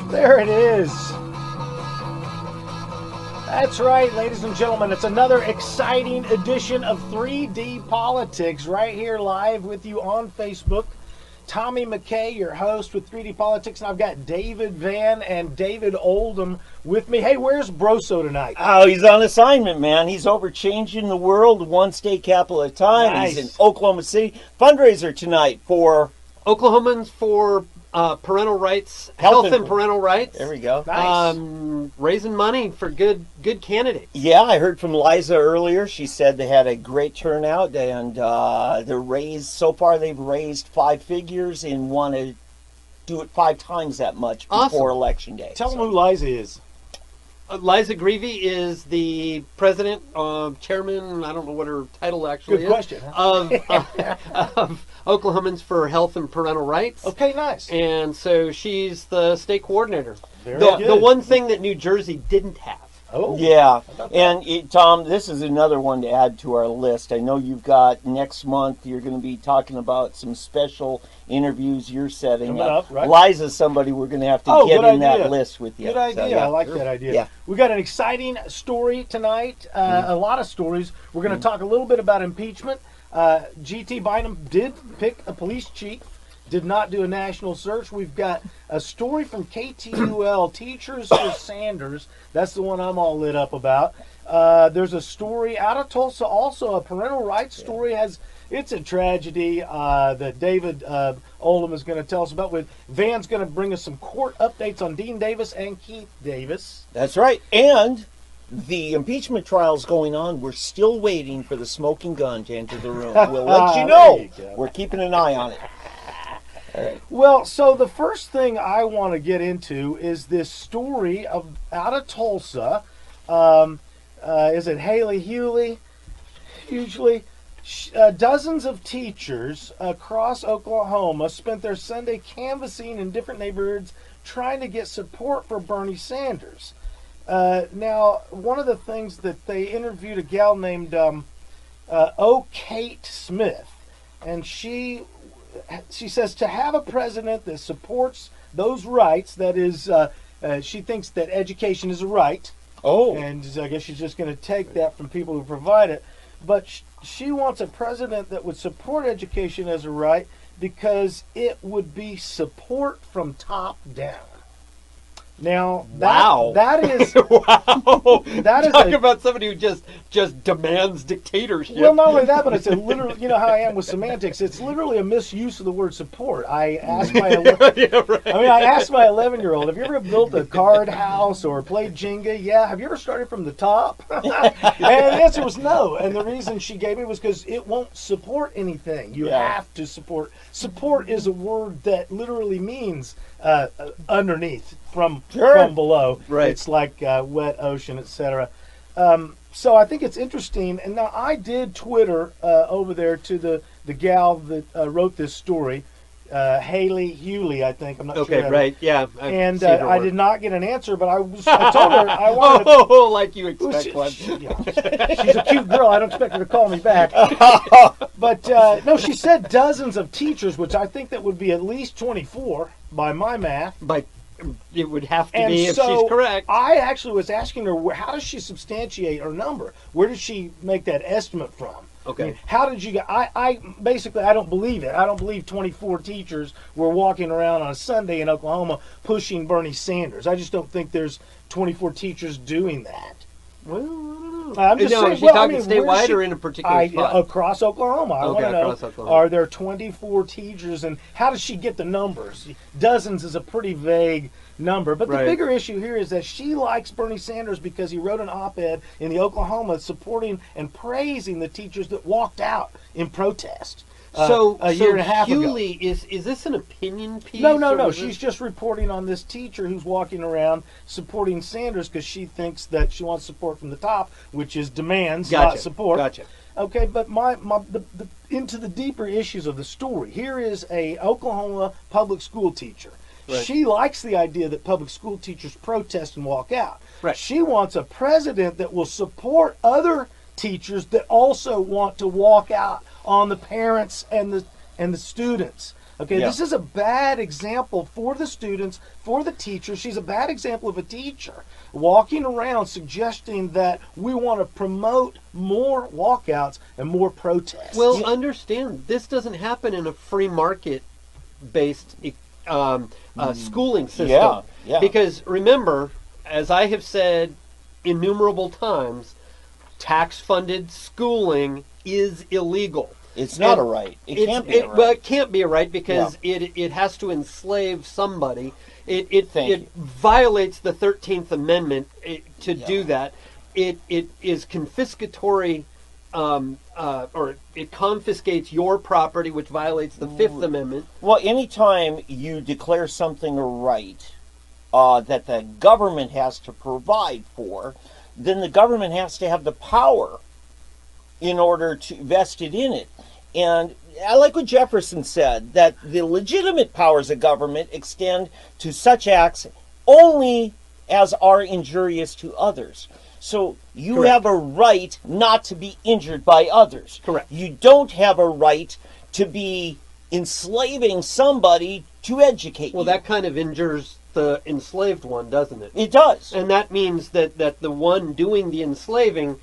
There it is. That's right, ladies and gentlemen. It's another exciting edition of 3D Politics right here live with you on Facebook. Tommy McKay, your host with 3D Politics, and I've got David Van and David Oldham with me. Hey, where's Broso tonight? Oh, he's on assignment, man. He's over changing the world one state capital at a time. Nice. He's in Oklahoma City. Fundraiser tonight for Oklahomans for parental rights, health and parental rights. There we go. Nice. Raising money for good candidates. Yeah, I heard from Liza earlier. She said they had a great turnout, and so far they've raised 5 figures and want to do it 5 times that much before Election Day. Tell them who Liza is. Liza Greavy is the president, chairman, I don't know what her title actually Good is. question. Of Oklahomans for Health and Parental Rights. Okay, nice. And so she's the state coordinator. Very good. The one thing that New Jersey didn't have. Oh, Yeah, and Tom, this is another one to add to our list. I know you've got next month, you're going to be talking about some special interviews you're setting Coming up, right? Liza's somebody we're going to have to Oh, get good in idea. that list with you. Good idea. So, yeah. I like that idea. Yeah. We got an exciting story tonight. A lot of stories. We're going to talk a little bit about impeachment. G.T. Bynum did pick a police chief. Did not do a national search. We've got a story from KTUL, Teachers for Sanders. That's the one I'm all lit up about. There's a story out of Tulsa, also a parental rights story. It's a tragedy that David Oldham is going to tell us about. Van's going to bring us some court updates on Dean Davis and Keith Davis. That's right. And the impeachment trial's going on. We're still waiting for the smoking gun to enter the room. We'll let you know. There you go. We're keeping an eye on it. All right. Well, so the first thing I want to get into is this story out of Tulsa. Is it Haley Hughley? Hughley. Dozens of teachers across Oklahoma spent their Sunday canvassing in different neighborhoods trying to get support for Bernie Sanders. Now, one of the things that they interviewed a gal named Kate Smith, and she says to have a president that supports those rights, that is, she thinks that education is a right. Oh. And I guess she's just going to take that from people who provide it. But she wants a president that would support education as a right because it would be support from top down. Now, that is Wow. That is Talk about somebody who just demands dictatorship. well, not only that, but it's a literal. You know how I am with semantics. It's literally a misuse of the word support. I asked my Yeah, right. I asked my 11-year-old, have you ever built a card house or played Jenga? Yeah. Have you ever started from the top? And the answer was no. And the reason she gave me was because it won't support anything. You have to support. Support is a word that literally means underneath, from below. Right. It's like wet ocean, etc. So I think it's interesting. And now I did Twitter over there to the gal that wrote this story, Haley Hughley, I think. I'm not sure. Okay, right, yeah. And I did not get an answer, but I told her I wanted to. Oh, like you expect one. She's a cute girl. I don't expect her to call me back. But no, she said dozens of teachers, which I think that would be at least 24 by my math. But it would have to And be if so she's correct. I actually was asking her, how does she substantiate her number? Where did she make that estimate from? Okay. I mean, how did you get? I basically I don't believe it. I don't believe 24 teachers were walking around on a Sunday in Oklahoma pushing Bernie Sanders. I just don't think there's 24 teachers doing that. Well, I don't know. I'm just saying, is she talking statewide or in a particular spot? Across Oklahoma. I want to know, across Oklahoma. are there 24 teachers, and how does she get the numbers? Dozens is a pretty vague number. But the bigger issue here is that she likes Bernie Sanders because he wrote an op-ed in the Oklahoma supporting and praising the teachers that walked out in protest. A year and a half ago. Hughley, is this an opinion piece? No. She's just reporting on this teacher who's walking around supporting Sanders because she thinks that she wants support from the top, which is demands, not support. Gotcha. Okay, but into the deeper issues of the story. Here is a Oklahoma public school teacher. Right. She likes the idea that public school teachers protest and walk out. Right. She wants a president that will support other teachers that also want to walk out on the parents and the students. Okay, Yeah. this is a bad example for the students, for the teachers. She's a bad example of a teacher walking around suggesting that we want to promote more walkouts and more protests. Well, understand, this doesn't happen in a free market-based schooling system. Yeah, yeah. Because remember, as I have said innumerable times, tax-funded schooling is illegal. It's not a right. It can't be a right. Well, it can't be a right because it has to enslave somebody. It violates the 13th Amendment to do that. It is confiscatory, or it confiscates your property, which violates the Fifth Amendment. Well, anytime you declare something a right that the government has to provide for, then the government has to have the power in order to vest it in it. And I like what Jefferson said, that the legitimate powers of government extend to such acts only as are injurious to others. So you Correct. have a right not to be injured by others. Correct. You don't have a right to be enslaving somebody to educate Well, you. that kind of injures the enslaved one, doesn't it? It does. And that means that the one doing the enslaving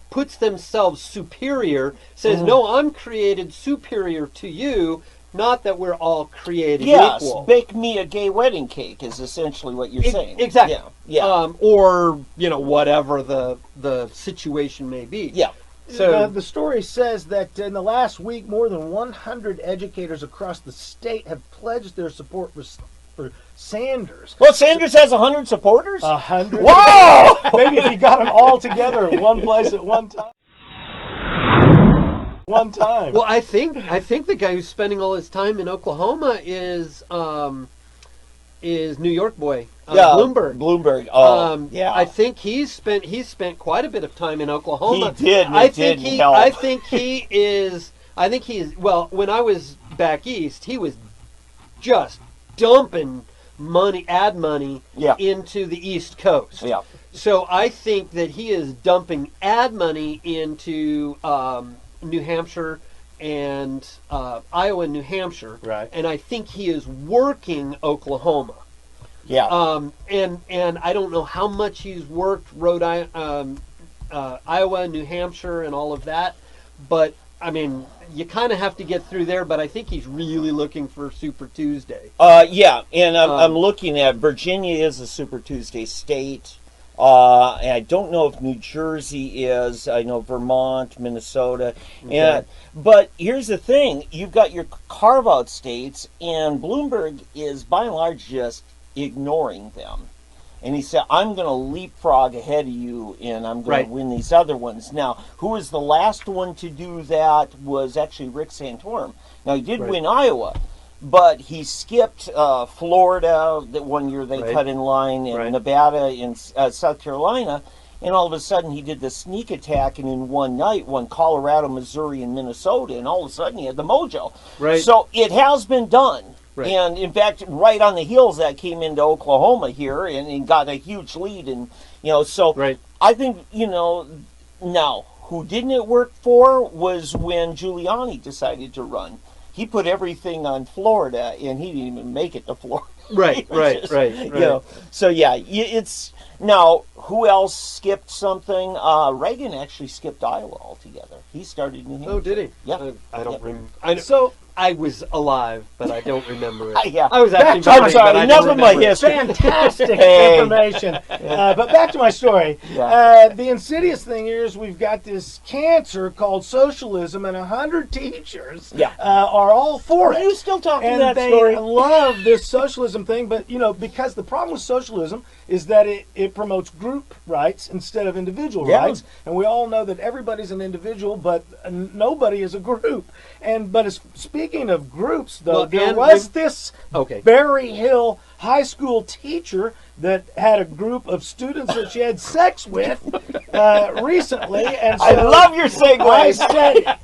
puts themselves superior, says, no, I'm created superior to you, not that we're all created Yes, equal. bake me a gay wedding cake is essentially what you're saying. Exactly. Yeah. Or, whatever the situation may be. Yeah. So the story says that in the last week, more than 100 educators across the state have pledged their support for Sanders. Well, Sanders has 100 supporters? 100. Wow! Maybe if you got them all together in one place at one time. well, I think the guy who's spending all his time in Oklahoma is New York boy, Bloomberg. Bloomberg. Oh, yeah. I think he's spent quite a bit of time in Oklahoma. He did. And it didn't help. I think he is. Well, when I was back east, he was just dumping ad money into the East Coast. Yeah. So I think that he is dumping ad money into New Hampshire and Iowa and New Hampshire. Right. And I think he is working Oklahoma. Yeah. And I don't know how much he's worked Iowa, New Hampshire, and all of that, but I mean, you kind of have to get through there. But I think he's really looking for Super Tuesday. Yeah, and I'm looking at Virginia is a Super Tuesday state. And I don't know if New Jersey is. I know Vermont, Minnesota. Okay. But here's the thing. You've got your carve-out states, and Bloomberg is, by and large, just ignoring them. And he said, I'm going to leapfrog ahead of you, and I'm going to win these other ones. Now, who was the last one to do that was actually Rick Santorum. Now, he did win Iowa. But he skipped Florida that one year they cut in line, and Nevada and South Carolina, and all of a sudden he did the sneak attack, and in one night won Colorado, Missouri, and Minnesota, and all of a sudden he had the mojo. Right. So it has been done. Right. And in fact, right on the heels that came into Oklahoma here and got a huge lead, and so I think now who didn't it work for was when Giuliani decided to run. He put everything on Florida, and he didn't even make it to Florida. Right. So yeah, it's now who else skipped something? Reagan actually skipped Iowa altogether. He started New Hampshire. Oh, did he? Yeah. I don't remember. So I was alive, but I don't remember it. Yeah. I was actually I'm voting, sorry, but I enough don't of my remember it. history. fantastic Hey. information. But back to my story. Yeah. The insidious thing here is we've got this cancer called socialism, and 100 teachers are all for Are it. you still talking And that they story? love this socialism thing, but because the problem with socialism is that it promotes group rights instead of individual rights, and we all know that everybody's an individual, but nobody is a group. But speaking of groups, though, Well, there and was this Okay. Berry Hill high school teacher that had a group of students that she had sex with recently, and so I love your I segue. said,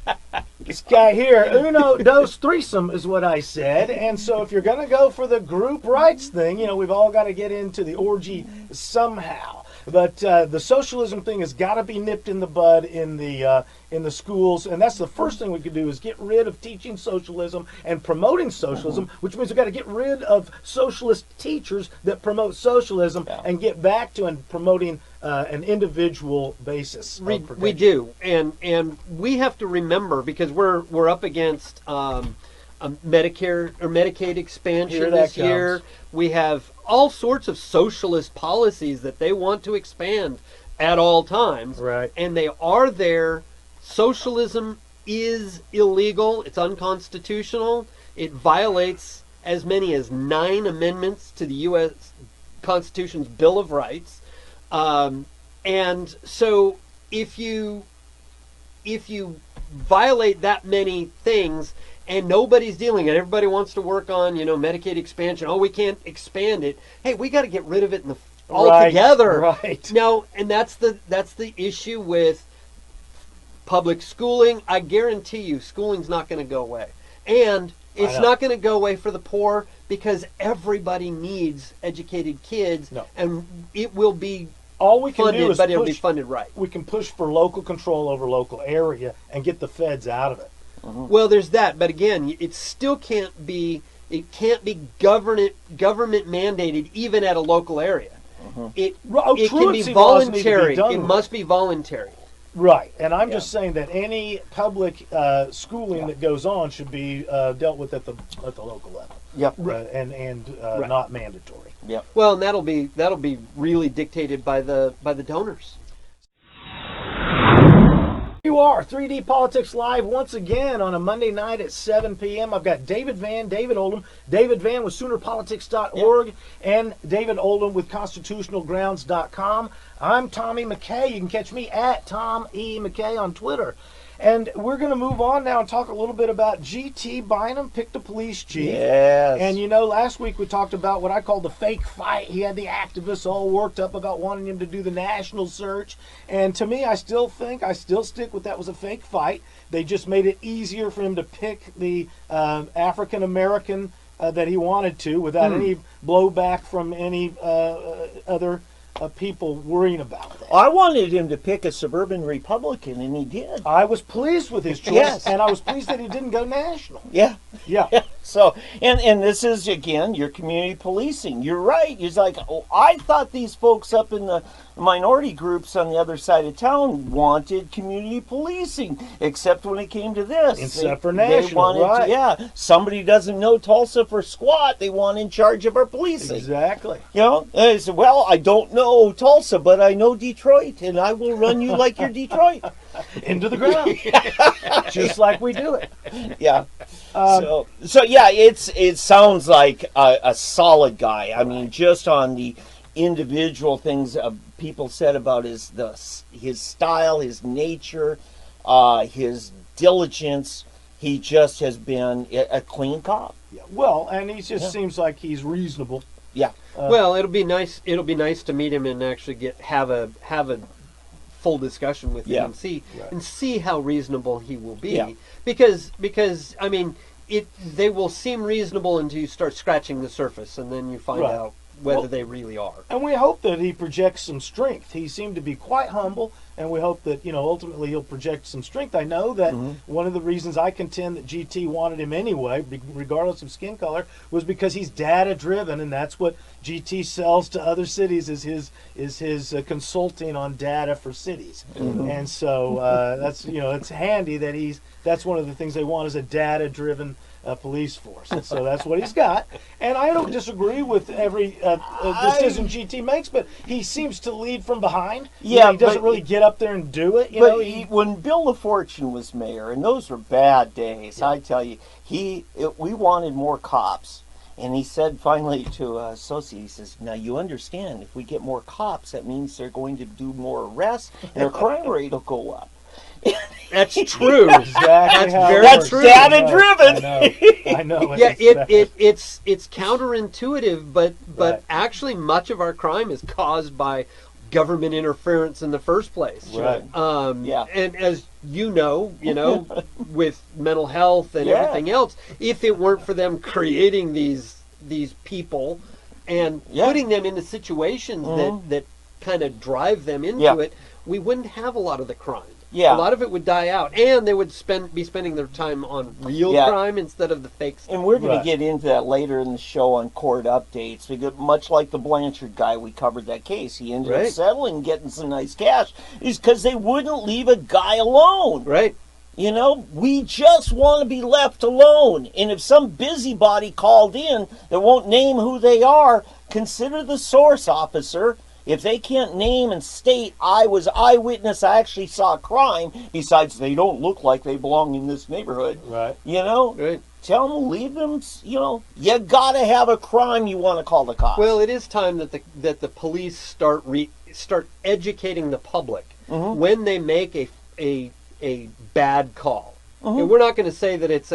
this guy here, uno, dos, threesome is what I said. And so if you're going to go for the group rights thing, we've all got to get into the orgy somehow. But the socialism thing has got to be nipped in the bud in the schools, and that's the first thing we could do is get rid of teaching socialism and promoting socialism, which means we've got to get rid of socialist teachers that promote socialism and get back to promoting an individual basis. We do, and we have to remember, because we're up against Medicare or Medicaid expansion this year. We have all sorts of socialist policies that they want to expand at all times, right? And they are there. Socialism is illegal. It's unconstitutional. It violates as many as 9 amendments to the U.S. Constitution's Bill of Rights. And so if you violate that many things and nobody's dealing, and everybody wants to work on, Medicaid expansion. Oh, we can't expand it. Hey, we got to get rid of it altogether. Right. Now, and that's the issue with public schooling. I guarantee you, schooling's not going to go away, and it's not going to go away for the poor, because everybody needs educated kids, and it will be all we can funded, do is but it'll be funded right. We can push for local control over local area and get the feds out of it. Well, there's that, but again, it still can't be. It can't be government mandated even at a local area. It can be voluntary. It must be voluntary. Right, and I'm just saying that any public schooling that goes on should be dealt with at the local level. Yep. And not mandatory. Yep. Well, and that'll be really dictated by the donors. You are 3D Politics Live once again on a Monday night at 7 p.m. I've got David Oldham. David Van with SoonerPolitics.org and David Oldham with ConstitutionalGrounds.com. I'm Tommy McKay. You can catch me at Tom E. McKay on Twitter. And we're going to move on now and talk a little bit about G.T. Bynum, picked a police chief. Yes. And last week we talked about what I call the fake fight. He had the activists all worked up about wanting him to do the national search. And to me, I still stick with that was a fake fight. They just made it easier for him to pick the African American that he wanted to without any blowback from any other people worrying about that. I wanted him to pick a suburban Republican, and he did. I was pleased with his choice, and I was pleased that he didn't go national. Yeah. Yeah. So, and this is, again, your community policing. You're right. He's like, I thought these folks up in the minority groups on the other side of town wanted community policing, except when it came to this. Except for national, right. Somebody doesn't know Tulsa for squat. They want in charge of our policing. Exactly. I said, well, I don't know Tulsa, but I know Detroit, and I will run you like you're Detroit. Into the ground. Just like we do it. Yeah. So yeah, it sounds like a solid guy. I mean, just on the individual things people said about his style, his nature, his diligence, he just has been a clean cop. Yeah. Well, and he just seems like he's reasonable. Yeah. Well, it'll be nice. It'll be nice to meet him and actually have a full discussion with him and see how reasonable he will be. Yeah. Because I mean, they will seem reasonable until you start scratching the surface, and then you find out whether they really are. And we hope that he projects some strength. He seemed to be quite humble, and we hope that ultimately he'll project some strength. I know that one of the reasons I contend that GT wanted him anyway, regardless of skin color, was because he's data driven, and that's what GT sells to other cities is his consulting on data for cities. And so that's it's handy that that's one of the things they want is a data driven police force. And so that's what he's got. And I don't disagree with every decision GT makes, but he seems to lead from behind. Yeah, he doesn't really get up there and do it. When Bill LaFortune was mayor, and those were bad days, I tell you, we wanted more cops. And he said finally to associate, he says, now you understand, if we get more cops, that means they're going to do more arrests, and our crime rate will go up. That's true. Exactly. That's data driven. I know. Yeah, it's counterintuitive, but actually much of our crime is caused by government interference in the first place. Right. And as you know, with mental health and everything else, if it weren't for them creating these people and putting them into situations that kind of drive them into it, we wouldn't have a lot of the crime. Yeah. A lot of it would die out, and they would be spending their time on real crime instead of the fake stuff. And we're going to get into that later in the show on court updates, because much like the Blanchard guy, we covered that case. He ended up settling, getting some nice cash, is because they wouldn't leave a guy alone. Right. You know, we just want to be left alone. And if some busybody called in that won't name who they are, consider the source, officer. If they can't name and state, I was eyewitness, I actually saw a crime, besides they don't look like they belong in this neighborhood. Right. You know? Tell them, leave them, you know. You got to have a crime you want to call the cops. Well, it is time that the police start educating the public when they make a bad call. And we're not going to say that it's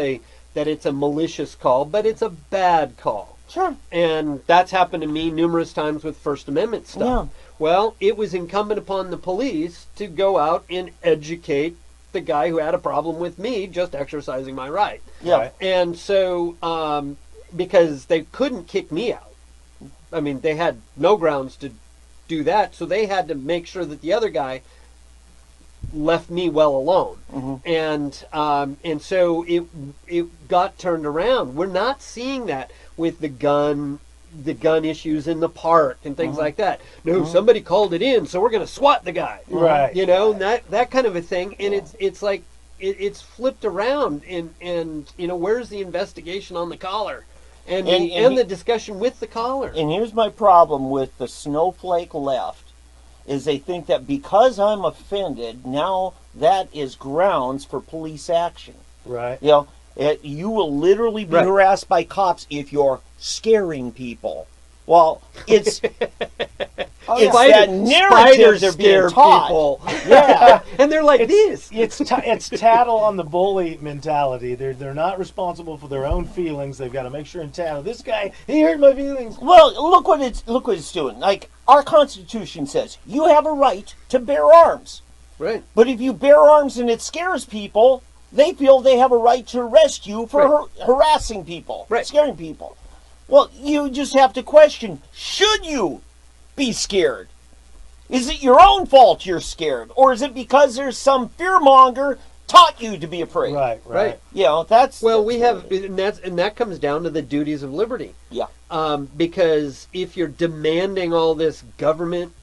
a malicious call, but it's a bad call. Sure. And that's happened to me numerous times with First Amendment stuff. Yeah. Well, it was incumbent upon the police to go out and educate the guy who had a problem with me just exercising my right. Yeah. Right. And so, because they couldn't kick me out. I mean, they had no grounds to do that, so they had to make sure that the other guy left me well alone. And so it got turned around. We're not seeing that with the gun issues in the park and things like that. No, somebody called it in, so we're going to SWAT the guy. Right. You know, that kind of a thing. And it's like it's flipped around. And you know, where's the investigation on the caller? And the discussion with the caller. And here's my problem with the snowflake left, is they think that because I'm offended, now that is grounds for police action. Right. You know, you will literally be harassed by cops if you're scaring people. Well, it's that narrative they're being taught. People. Yeah, and they're like this. It's tattle on the bully mentality. They're not responsible for their own feelings. They've got to make sure and tattle. This guy, he hurt my feelings. Well, look what it's doing. Like, our Constitution says you have a right to bear arms. Right. But if you bear arms and it scares people, they feel they have a right to arrest you for harassing people, scaring people. Well, you just have to question, should you be scared? Is it your own fault you're scared? Or is it because there's some fearmonger taught you to be afraid? Right. You know, that's... Well, and that comes down to the duties of liberty. Yeah. Because if you're demanding all this government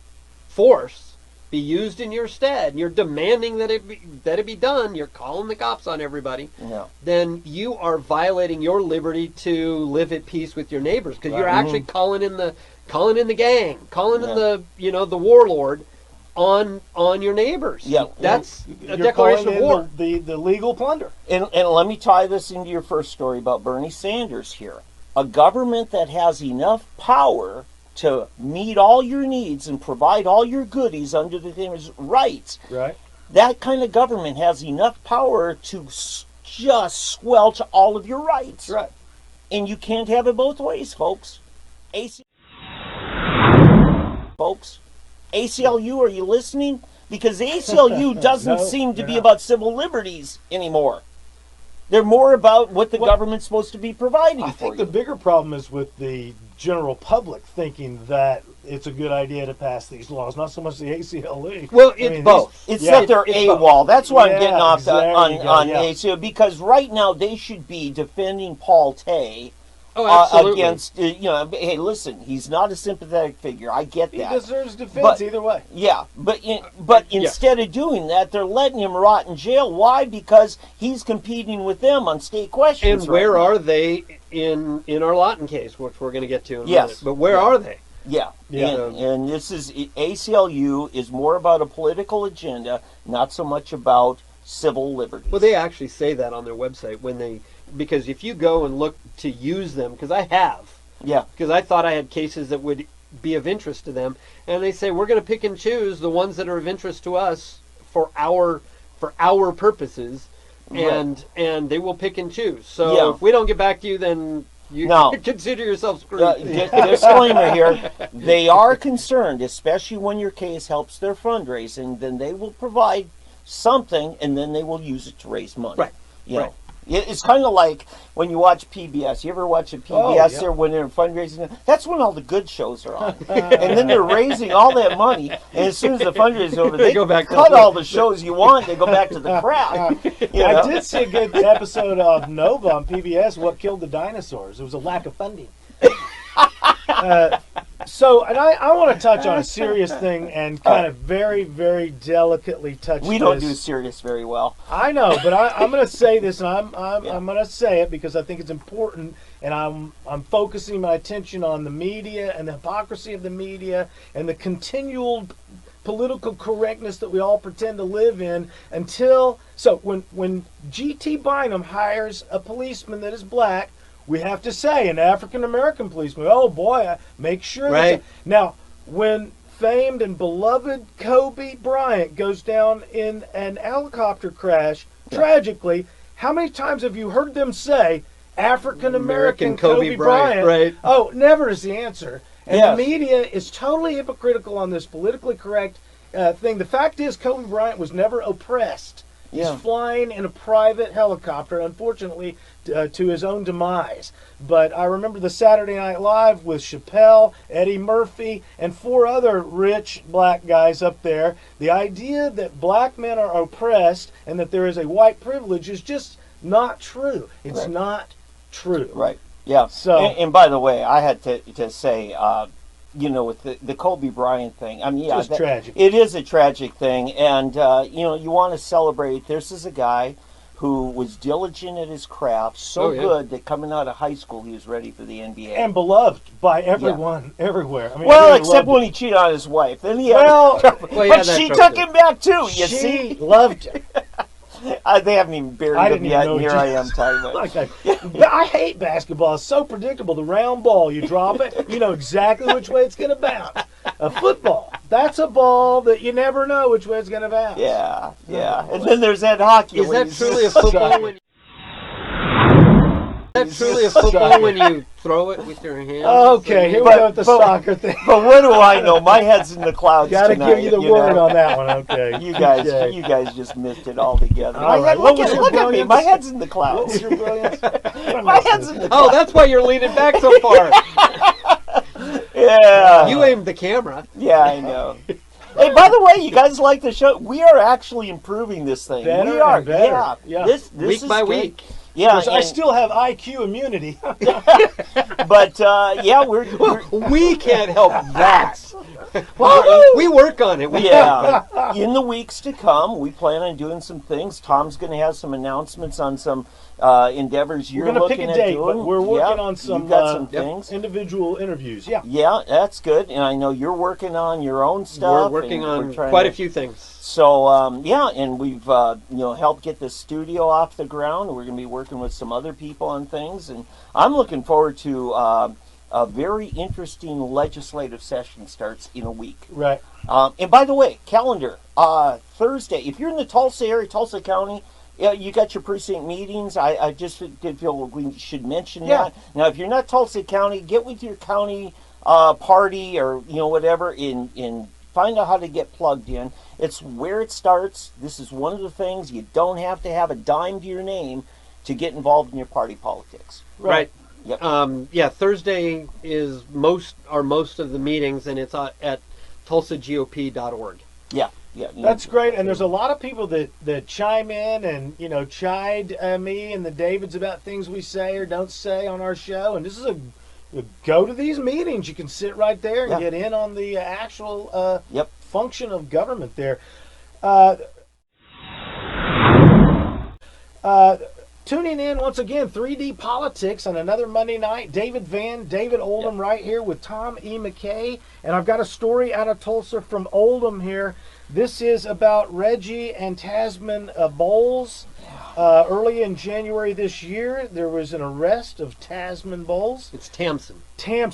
force be used in your stead, and you're demanding that it be done, you're calling the cops on everybody, then you are violating your liberty to live at peace with your neighbors, because you're actually calling in the gang, calling in the warlord on your neighbors. Yeah. That's a declaration of war. The legal plunder. And let me tie this into your first story about Bernie Sanders here. A government that has enough power to meet all your needs and provide all your goodies under the thing as rights. Right. That kind of government has enough power to just squelch all of your rights. Right. And you can't have it both ways, folks. ACLU, are you listening? Because the ACLU doesn't seem to be about civil liberties anymore. They're more about what the government's supposed to be providing for you. I think the bigger problem is with the general public thinking that it's a good idea to pass these laws, not so much the ACLU. Well, it's both. It's that they're AWOL. That's why I'm getting off on ACLU, because right now they should be defending Paul Tay against, hey, listen, he's not a sympathetic figure. I get that. He deserves defense either way. Yeah, but instead of doing that, they're letting him rot in jail. Why? Because he's competing with them on state questions. And where are they in our Lawton case, which we're going to get to in a minute? But where are they? Yeah. And this is, ACLU is more about a political agenda, not so much about civil liberties. Well, they actually say that on their website because if you go and look to use them, because I have. Yeah. Because I thought I had cases that would be of interest to them, and they say we're going to pick and choose the ones that are of interest to us for our purposes, and they will pick and choose. So if we don't get back to you, then you consider yourself screwed. Disclaimer here: they are concerned, especially when your case helps their fundraising. Then they will provide something, and then they will use it to raise money. Right. You It's kind of like when you watch PBS. You ever watch a PBS there when they're fundraising? That's when all the good shows are on. And then they're raising all that money, and as soon as the fundraiser is over, they go back cut all the shows you want. They go back to the crap. I did see a good episode of Nova on PBS, What Killed the Dinosaurs. It was a lack of funding. I want to touch on a serious thing and kind of very, very delicately touch. We don't do serious very well. I know, but I'm going to say this, and I'm going to say it because I think it's important, and I'm focusing my attention on the media and the hypocrisy of the media and the continual political correctness that we all pretend to live in when G.T. Bynum hires a policeman that is black, we have to say an African-American policeman. Oh boy, make sure. Right. Now, when famed and beloved Kobe Bryant goes down in an helicopter crash, tragically, how many times have you heard them say African-American Kobe Bryant? Right. Oh, never is the answer. And the media is totally hypocritical on this politically correct thing. The fact is, Kobe Bryant was never oppressed. He's flying in a private helicopter, unfortunately, to his own demise. But I remember the Saturday Night Live with Chappelle, Eddie Murphy, and 4 other rich black guys up there. The idea that black men are oppressed and that there is a white privilege is just not true. It's not true. Right. Yeah. So, and by the way, I had to say, with the Kobe Bryant thing, I mean, it's tragic. It is a tragic thing, and you want to celebrate. This is a guy who was diligent at his craft, so good that coming out of high school he was ready for the NBA and beloved by everyone everywhere. I mean, well, except when he cheated on his wife, then he but she took him back too. You see, loved him. They haven't even buried him yet, and here I am talking about it. I hate basketball. It's so predictable. The round ball, you drop it, you know exactly which way it's going to bounce. A football, that's a ball that you never know which way it's going to bounce. Yeah. And then there's that hockey. Is that truly a football when you throw it with your hands? Okay, here we go with the soccer thing. But what do I know? My head's in the clouds. Got to tonight, give you the word on that one. Okay, you guys just missed it all together. All right. Look at me. My head's in the clouds. What was your brilliance? My head's in the clouds. Oh, that's why you're leaning back so far. Yeah. You aimed the camera. Yeah, I know. Hey, by the way, you guys like the show? We are actually improving this thing. Better we are. and better. Yeah. This week by week. Yeah, I still have IQ immunity. But we're we can't help that. We work on it. In the weeks to come, we plan on doing some things. Tom's going to have some announcements on some endeavors you're looking at doing. We're going to pick a date, but we're working on some, you've got some things. Individual interviews. Yeah, that's good. And I know you're working on your own stuff. We're working on quite a few things. So, and we've helped get the studio off the ground. We're going to be working with some other people on things, and I'm looking forward to a very interesting legislative session starts in a week. Right. And by the way, calendar, Thursday, if you're in the Tulsa area, Tulsa County, you got your precinct meetings. I just did feel we should mention that. Now, if you're not Tulsa County, get with your county party or whatever and find out how to get plugged in. It's where it starts. This is one of the things. You don't have to have a dime to your name to get involved in your party politics. Right. Yep. Thursday is most of the meetings, and it's at tulsagop.org. Yeah. That's great, and there's a lot of people that chime in and chide me and the Davids about things we say or don't say on our show, and this is go to these meetings. You can sit right there and get in on the actual function of government there. Tuning in once again, 3D Politics on another Monday night. David Oldham right here with Tom E. McKay. And I've got a story out of Tulsa from Oldham here. This is about Reggie and Tasman Bowles. Early in January this year, there was an arrest of Tasman Bowles. It's Tamsin.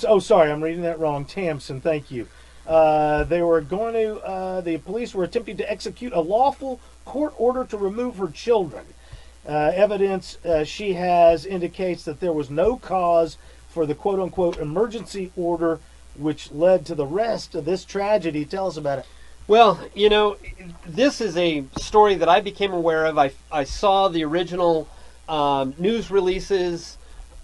Oh, sorry, I'm reading that wrong. Tamsin, thank you. They were going to, the police were attempting to execute a lawful court order to remove her children. Evidence she has indicates that there was no cause for the quote-unquote emergency order, which led to the rest of this tragedy. Tell us about it. Well, this is a story that I became aware of. I saw the original news releases.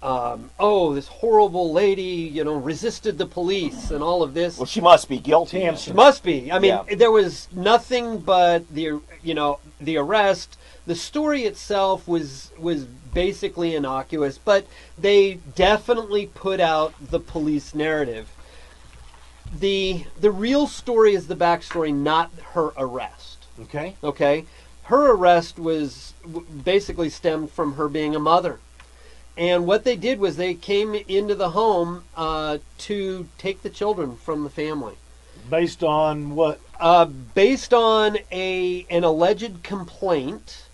Oh, this horrible lady, resisted the police and all of this. Well, she must be guilty. She must be. I mean, there was nothing but the arrest. The story itself was basically innocuous, but they definitely put out the police narrative. The real story is the backstory, not her arrest. Okay. Okay. Her arrest was basically stemmed from her being a mother. And what they did was they came into the home to take the children from the family. Based on what? Based on an alleged complaint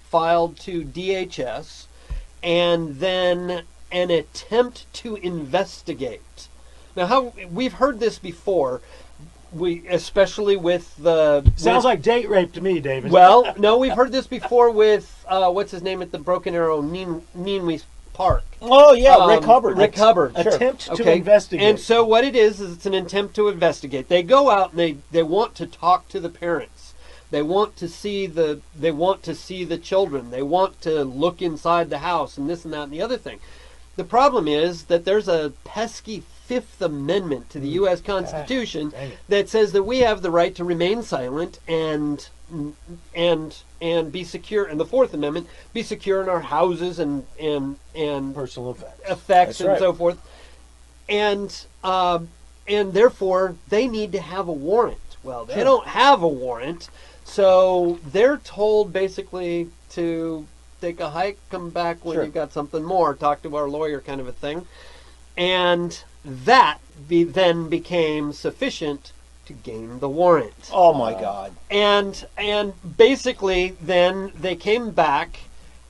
filed to DHS, and then an attempt to investigate. Now, we've heard this before. Especially with the... Sounds like date rape to me, David. Well, no, we've heard this before with, what's his name at the Broken Arrow, Neenwee Park. Oh, yeah, Rick Hubbard. Rick Hubbard. Attempt to investigate. And so what it is it's an attempt to investigate. They go out and they want to talk to the parents. They want to see the children. They want to look inside the house and this and that and the other thing. The problem is that there's a pesky Fifth Amendment to the U.S. Constitution that says that we have the right to remain silent and be secure, and the Fourth Amendment, be secure in our houses and personal effects and so forth, and therefore they need to have a warrant. Well, they don't have a warrant, so they're told basically to take a hike, come back when you've got something more, talk to our lawyer, kind of a thing, and that then became sufficient to gain the warrant. Oh my God! And basically, then they came back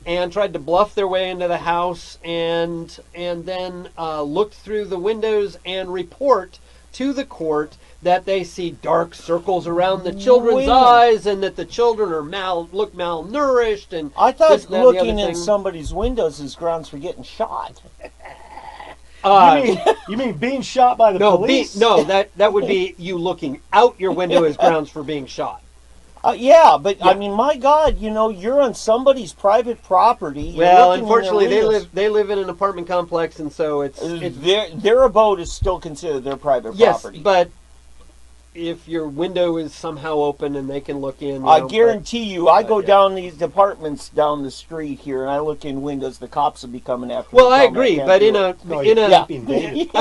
and tried to bluff their way into the house, and then looked through the windows and report to the court that they see dark circles around the children's eyes, and that the children are look malnourished. And I thought looking in somebody's windows is grounds for getting shot. You mean being shot by the police? That would be you looking out your window as grounds for being shot. Yeah, but I mean, my God, you're on somebody's private property. Well, unfortunately, they live in an apartment complex, and so it's their abode is still considered their private property. Yes, but if your window is somehow open and they can look in, I guarantee you, I go down these apartments down the street here, and I look in windows. The cops will be coming after. Well, I agree, but I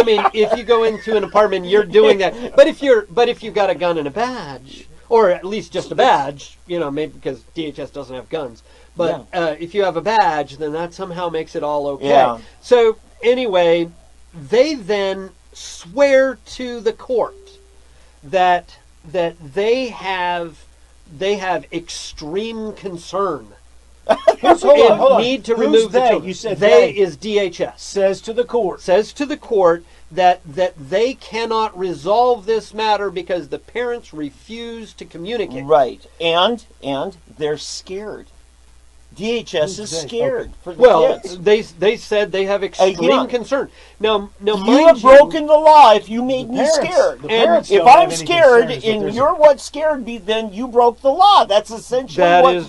mean, if you go into an apartment, you're doing that. But if you've got a gun and a badge, or at least just a badge, maybe because DHS doesn't have guns. But if you have a badge, then that somehow makes it all okay. Yeah. So anyway, they then swear to the court that they have extreme concern need to remove the children. You said they is DHS. Says to the court that they cannot resolve this matter because the parents refuse to communicate. Right, and they're scared. DHS is scared for the kids. They said they have extreme concern. Now, you have broken the law if you made me scared. And if I'm scared and you're what scared me, then you broke the law. That's essentially this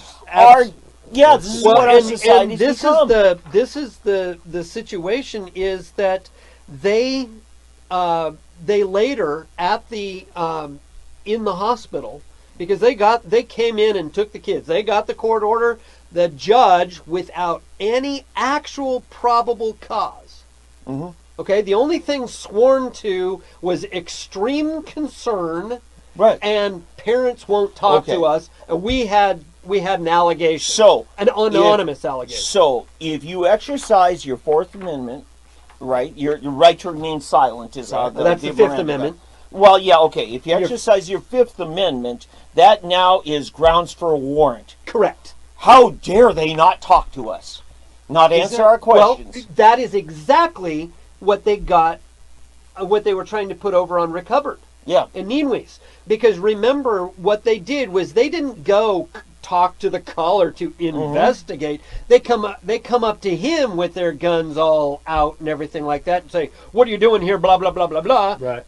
is what our society's become. This is the situation is that they later at the in the hospital, because they came in and took the kids. They got the court order. The judge, without any actual probable cause, okay, the only thing sworn to was extreme concern, right? And parents won't talk to us. And we had an allegation, an anonymous allegation. So if you exercise your Fourth Amendment, right, your right to remain silent is that's the Fifth Amendment. Well, yeah, okay. If you exercise your Fifth Amendment, that now is grounds for a warrant. Correct. How dare they not talk to us? Not answer our questions. Well, that is exactly what they got, what they were trying to put over on Rick Hubbard. Yeah. And Neenwees. Because remember, what they did was they didn't go talk to the caller to investigate. They come up to him with their guns all out and everything like that and say, "What are you doing here? Blah blah blah blah blah." Right.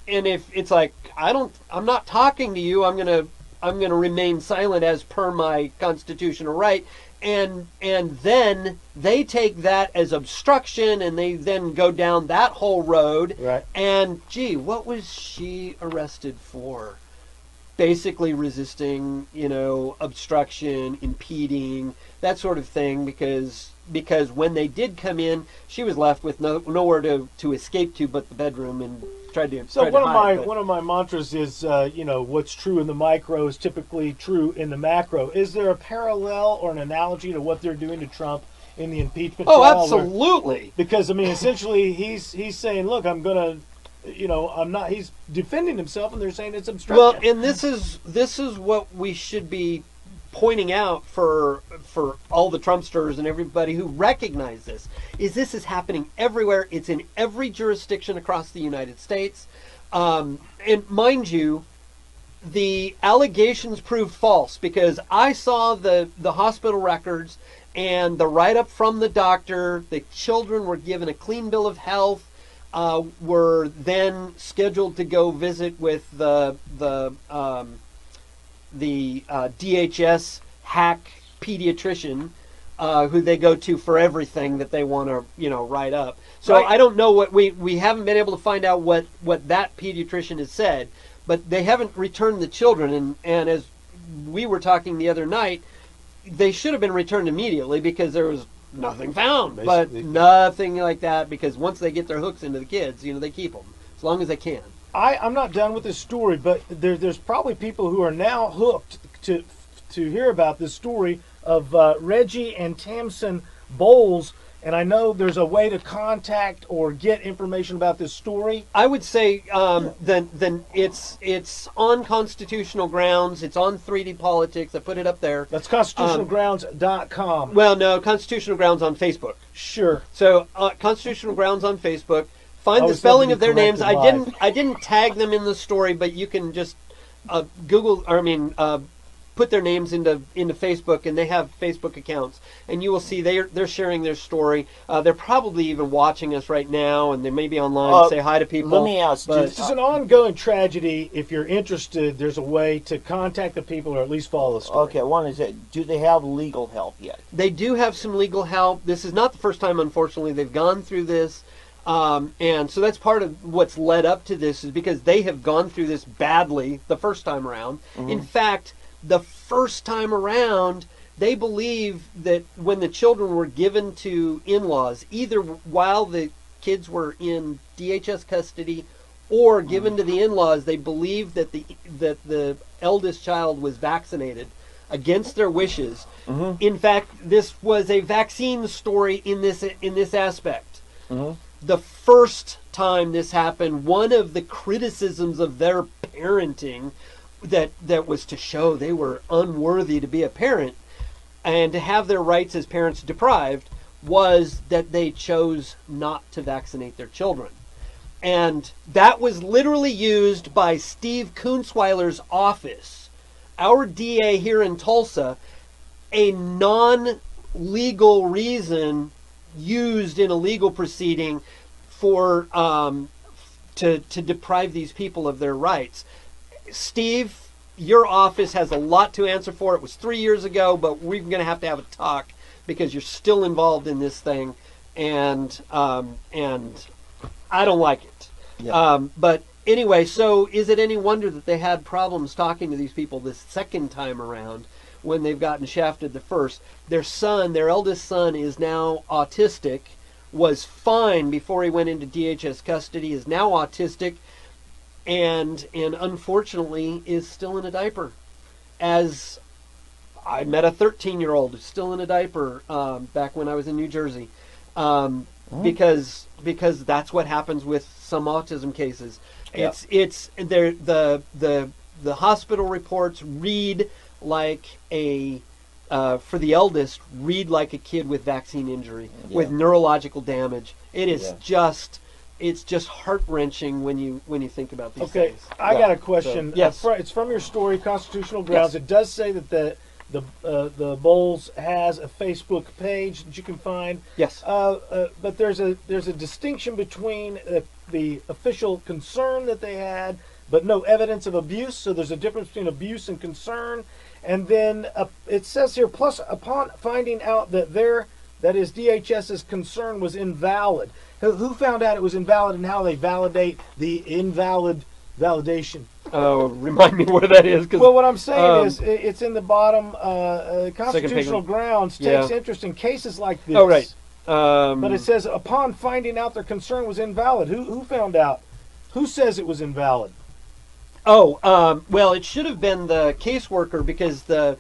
And if it's like, I'm not talking to you. I'm gonna remain silent as per my constitutional right. and then they take that as obstruction, and they then go down that whole road. Right. And gee, what was she arrested for? Basically resisting, obstruction, impeding, that sort of thing, because when they did come in, she was left with nowhere to escape to but the bedroom, and tried to. So tried to hide, one of my mantras is, what's true in the micro is typically true in the macro. Is there a parallel or an analogy to what they're doing to Trump in the impeachment trial? Oh, absolutely. Because essentially, he's saying, look, I'm gonna. I'm not. He's defending himself, and they're saying it's obstruction. Well, and this is what we should be pointing out for all the Trumpsters and everybody who recognize this is happening everywhere. It's in every jurisdiction across the United States, and mind you, the allegations proved false, because I saw the hospital records and the write-up from the doctor. The children were given a clean bill of health. Were then scheduled to go visit with the DHS hack pediatrician, who they go to for everything that they want to write up. So right. I don't know what we haven't been able to find out what that pediatrician has said, but they haven't returned the children, and as we were talking the other night, they should have been returned immediately, because there was nothing found. Basically. But nothing like that, because once they get their hooks into the kids, they keep them as long as they can. I'm not done with this story, but there's probably people who are now hooked to hear about this story of Reggie and Tamsin Bowles, and I know there's a way to contact or get information about this story. I would say then it's on constitutional grounds. It's on 3D Politics. I put it up there. That's constitutionalgrounds.com. Well, no, Constitutional Grounds on Facebook. Sure. So Constitutional Grounds on Facebook. Find the spelling of their names. I didn't tag them in the story, but you can just put their names into Facebook, and they have Facebook accounts, and you will see they're sharing their story. They're probably even watching us right now, and they may be online to say hi to people. Let me ask, this is an ongoing tragedy. If you're interested, there's a way to contact the people, or at least follow the story. Okay, one is, do they have legal help yet? They do have some legal help. This is not the first time, unfortunately, they've gone through this. And so that's part of what's led up to this, is because they have gone through this badly the first time around. Mm-hmm. In fact, the first time around, they believe that when the children were given to in-laws, either while the kids were in DHS custody or given to the in-laws, they believed that the eldest child was vaccinated against their wishes. Mm-hmm. In fact, this was a vaccine story in this aspect. Mm-hmm. The first time this happened, one of the criticisms of their parenting that was to show they were unworthy to be a parent and to have their rights as parents deprived, was that they chose not to vaccinate their children. And that was literally used by Steve Kunzweiler's office, our DA here in Tulsa, a non-legal reason used in a legal proceeding for to deprive these people of their rights. Steve, your office has a lot to answer for. It was 3 years ago, but we're going to have a talk, because you're still involved in this thing, and I don't like it. Yeah. But anyway, so is it any wonder that they had problems talking to these people this second time around when they've gotten shafted the first? Their son, their eldest son, is now autistic, was fine before he went into DHS custody, is now autistic, and unfortunately is still in a diaper. As I met a 13-year-old who's still in a diaper back when I was in New Jersey, because that's what happens with some autism cases. Yep. It's the hospital reports read like a for the eldest, read like a kid with vaccine injury, with neurological damage. It is it's just heart-wrenching when you think about these things. Okay, I got a question. So, yes. It's from your story, Constitutional Grounds. Yes. It does say that the Bowles has a Facebook page that you can find. Yes. But there's a distinction between the official concern that they had, but no evidence of abuse. So there's a difference between abuse and concern. And then it says here, plus upon finding out that DHS's concern was invalid. Who found out it was invalid and how they validate the invalid validation? Remind me where that is. Well, what I'm saying is it's in the bottom. Constitutional grounds takes Yeah. interest in cases like this. Oh, right. But it says upon finding out their concern was invalid. Who found out? Who says it was invalid? Well, it should have been the caseworker, because there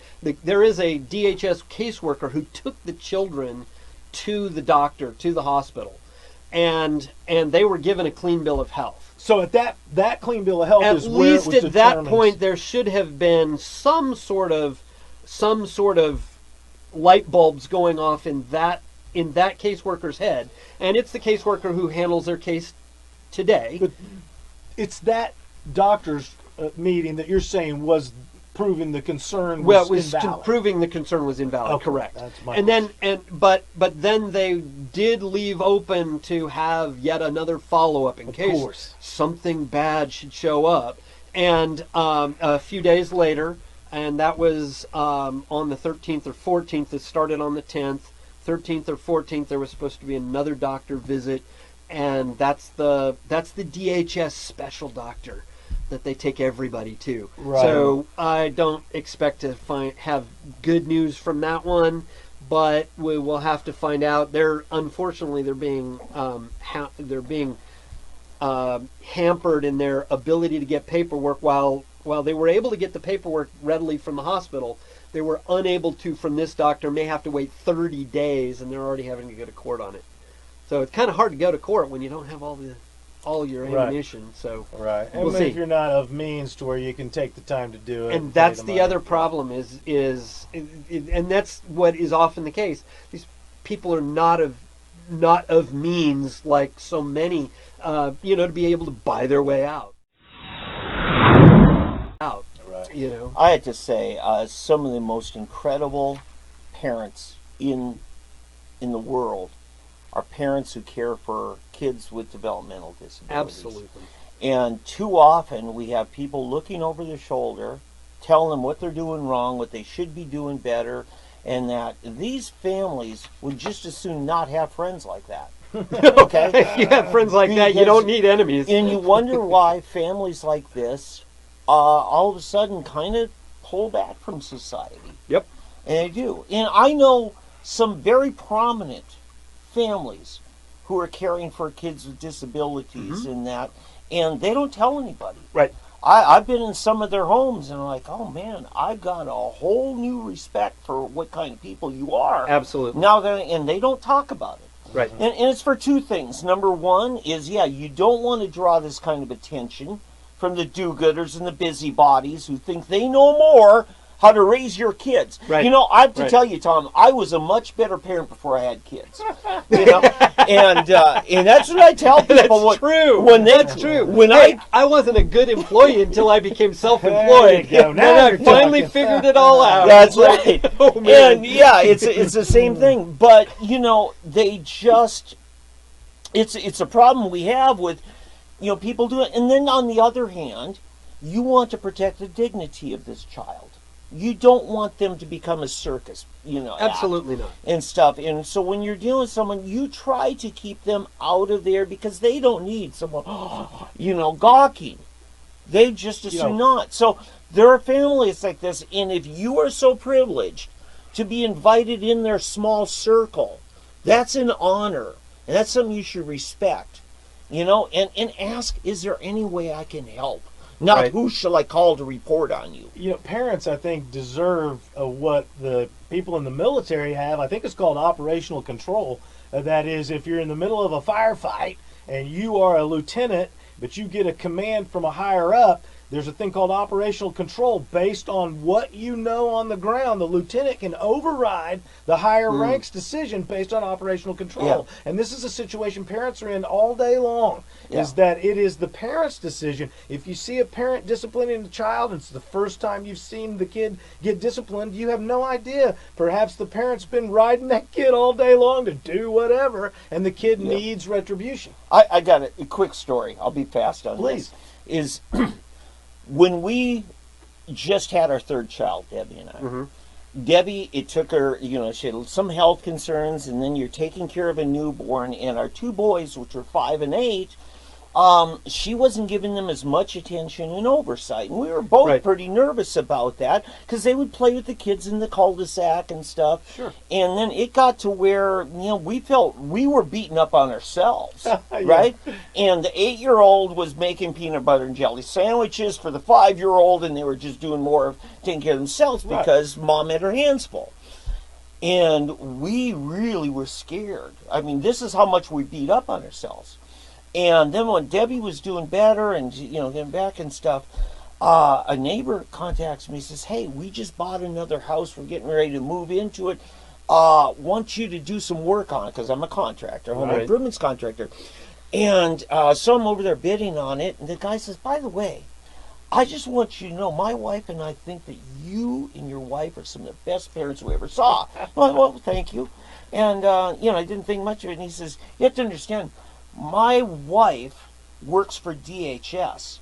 is a DHS caseworker who took the children to the doctor, to the hospital, and they were given a clean bill of health. So at that clean bill of health At is where it was least at that determined. point, there should have been some sort of light bulbs going off in that caseworker's head, and it's the caseworker who handles their case today. But it's that doctor's meeting that you're saying was proving the concern was it was invalid. proving the concern was invalid. Okay, correct. that's my But then they did leave open to have yet another follow-up in case course. something bad should show up. And a few days later, and that was on the 13th or 14th. It started on the 10th. 13th or 14th, there was supposed to be another doctor visit, and that's the DHS special doctor that they take everybody to. Right. So I don't expect to have good news from that one, but we will have to find out. Unfortunately they're being hampered in their ability to get paperwork. While they were able to get the paperwork readily from the hospital, they were unable to from this doctor. May have to wait 30 days, and they're already having to go to court on it. So it's kind of hard to go to court when you don't have all your ammunition. So Right. we'll And see. if you're not of means to where you can take the time to do it. And pay that's the the money. other problem and that's what is often the case. These people are not of means like so many, to be able to buy their way out. Right. I had to say, some of the most incredible parents in the world are parents who care for kids with developmental disabilities. Absolutely. And too often we have people looking over their shoulder, telling them what they're doing wrong, what they should be doing better, and that these families would just as soon not have friends like that. Okay? If you have friends like that, you don't need enemies. And you wonder why families like this all of a sudden kind of pull back from society. Yep. And they do. And I know some very prominent families who are caring for kids with disabilities and that, and they don't tell anybody. Right. I've been in some of their homes, and I'm like, oh man, I've got a whole new respect for what kind of people you are. Absolutely. Now, and they don't talk about it. Right. And it's for two things. Number one is, you don't want to draw this kind of attention from the do-gooders and the busybodies who think they know more how to raise your kids. Right. I have to tell you, Tom, I was a much better parent before I had kids. And that's what I tell people. That's true. That's true. When I wasn't a good employee until I became self-employed. There you go. Now Then you're I finally talking. figured it all out. That's right. Oh, man. And it's the same thing. But they just it's a problem we have with people do it. And then on the other hand, you want to protect the dignity of this child. You don't want them to become a circus, Absolutely not. and stuff. And so when you're dealing with someone, you try to keep them out of there because they don't need someone, gawking. They just as soon not. So there are families like this, and if you are so privileged to be invited in their small circle, that's an honor, and that's something you should respect, and ask, is there any way I can help? Not who shall I call to report on you? Parents, I think, deserve what the people in the military have. I think it's called operational control. That is, if you're in the middle of a firefight and you are a lieutenant, but you get a command from a higher up, there's a thing called operational control. Based on what you know on the ground, the lieutenant can override the higher rank's decision based on operational control. Yeah. And this is a situation parents are in all day long, is that it is the parent's decision. If you see a parent disciplining a child, it's the first time you've seen the kid get disciplined, you have no idea. Perhaps the parent's been riding that kid all day long to do whatever, and the kid needs retribution. I got a quick story. I'll be fast on Please. this. Is when we just had our third child, Debbie and I. Debbie, it took her, she had some health concerns, and then you're taking care of a newborn, and our two boys, which were 5 and 8, she wasn't giving them as much attention and oversight. And we were both pretty nervous about that because they would play with the kids in the cul-de-sac and stuff. Sure. And then it got to where, we felt we were beating up on ourselves, right? And the 8-year-old was making peanut butter and jelly sandwiches for the 5-year-old, and they were just doing more of taking care of themselves because mom had her hands full. And we really were scared. I mean, this is how much we beat up on ourselves. And then when Debbie was doing better and, getting back and stuff, a neighbor contacts me and says, hey, we just bought another house. We're getting ready to move into it. Want you to do some work on it because I'm a contractor, home improvements contractor. And so I'm over there bidding on it. And the guy says, by the way, I just want you to know my wife and I think that you and your wife are some of the best parents we ever saw. Well, thank you. And, I didn't think much of it. And he says, you have to understand, my wife works for DHS.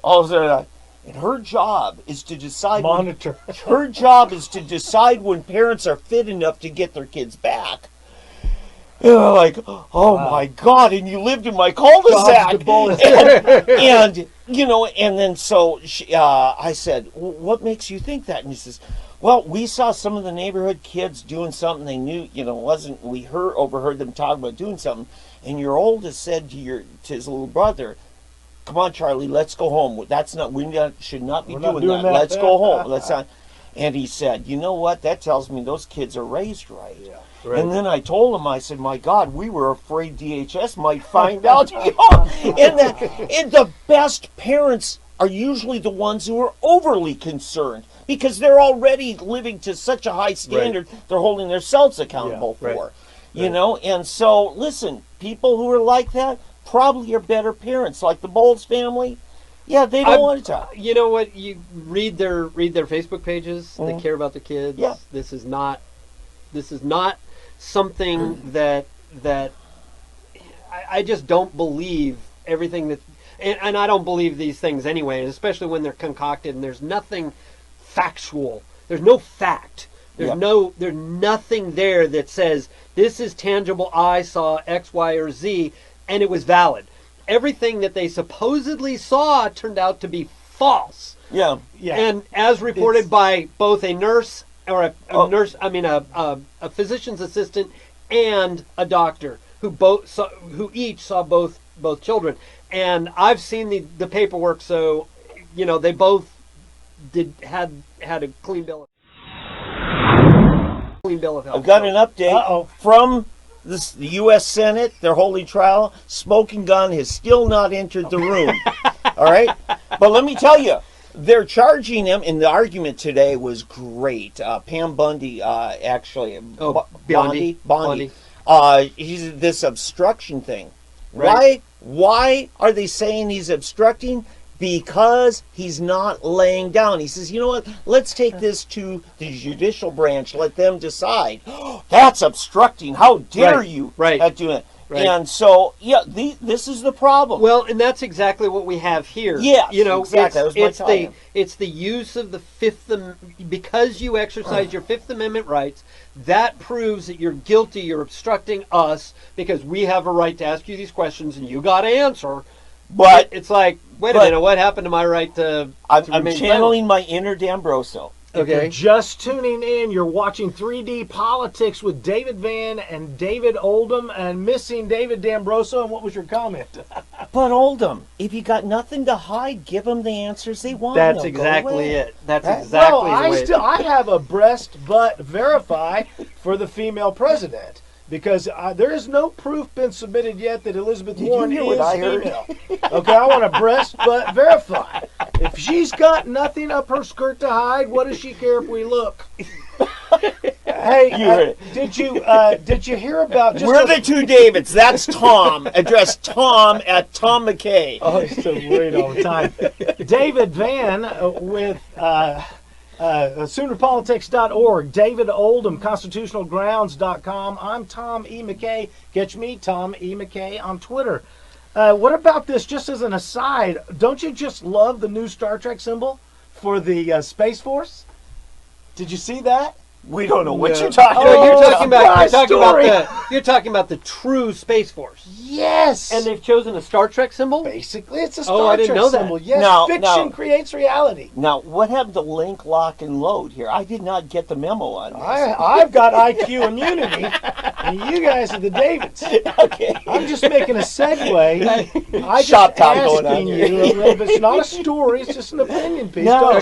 And her job is to decide. Monitor. Her job is to decide when parents are fit enough to get their kids back. Like, my God! And you lived in my cul-de-sac. And then so I said, "What makes you think that?" And he says, well, we saw some of the neighborhood kids doing something they knew, overheard them talking about doing something. And your oldest said to his little brother, come on, Charlie, let's go home. We should not be doing that. Let's go home. Let's not. And he said, you know what? That tells me those kids are raised right. Yeah, right. And then I told him, I said, my God, we were afraid DHS might find out. And the best parents are usually the ones who are overly concerned because they're already living to such a high standard they're holding themselves accountable for. And so, listen, people who are like that probably are better parents, like the Bowles family. Yeah, they don't want to talk. You know what? You read their Facebook pages. They care about the kids. Yeah. This is not something that I just don't believe everything that, and I don't believe these things anyway, especially when they're concocted and there's nothing factual. There's no fact. There's nothing there that says this is tangible. I saw X, Y, or Z, and it was valid. Everything that they supposedly saw turned out to be false. Yeah. And as reported by both a nurse or a physician's assistant and a doctor who each saw both children. And I've seen the paperwork, so they both had a clean bill of health. I've got an update from the U.S. Senate. They're holding trial. Smoking gun has still not entered the room. All right? But let me tell you, they're charging him, and the argument today was great. Pam Bundy, actually. Bondi. He's this obstruction thing. Right. Why are they saying he's obstructing? Because he's not laying down. He says, you know what, let's take this to the judicial branch, let them decide. That's obstructing. How dare you at doing it? Right. And so, this is the problem. Well, and that's exactly what we have here. Yes, exactly. It's the use of the Fifth Amendment. Because you exercise your Fifth Amendment rights, that proves that you're guilty, you're obstructing us, because we have a right to ask you these questions, and you got to answer. But it's like, wait a minute, what happened to my right to I'm channeling my inner D'Ambroso. If you're just tuning in, you're watching 3D Politics with David Van and David Oldham and missing David D'Ambroso. And what was your comment? But Oldham, if you got nothing to hide, give them the answers they want. That's exactly it. That's exactly the way. I have a breast butt verify for the female president. Because there is no proof been submitted yet that Elizabeth Warren is female. Okay, I want a breast butt verify. If she's got nothing up her skirt to hide, what does she care if we look? Hey, did you hear about? We're the two Davids. That's Tom. Address Tom at Tom McKay. Oh, he's so worried all the time. David Van with. Soonerpolitics.org, David Oldham, constitutionalgrounds.com. I'm Tom E. McKay. Catch me, Tom E. McKay, on Twitter. What about this, just as an aside, don't you just love the new Star Trek symbol? for the Space Force. Did you see that? We don't know what No. you're talking No, about. you're talking about the true Space Force. Yes. And they've chosen a Star Trek symbol? Basically, it's a I Star didn't Trek know that. symbol. Yes, Now- fiction creates reality. Now, what happened to link, lock, and load here? I did not get the memo on this. I've got IQ immunity, and you guys are the Davids. Okay. I'm just making a segue. I Shop just talk going on asking here. you a little bit. It's not a story. It's just an opinion piece. No.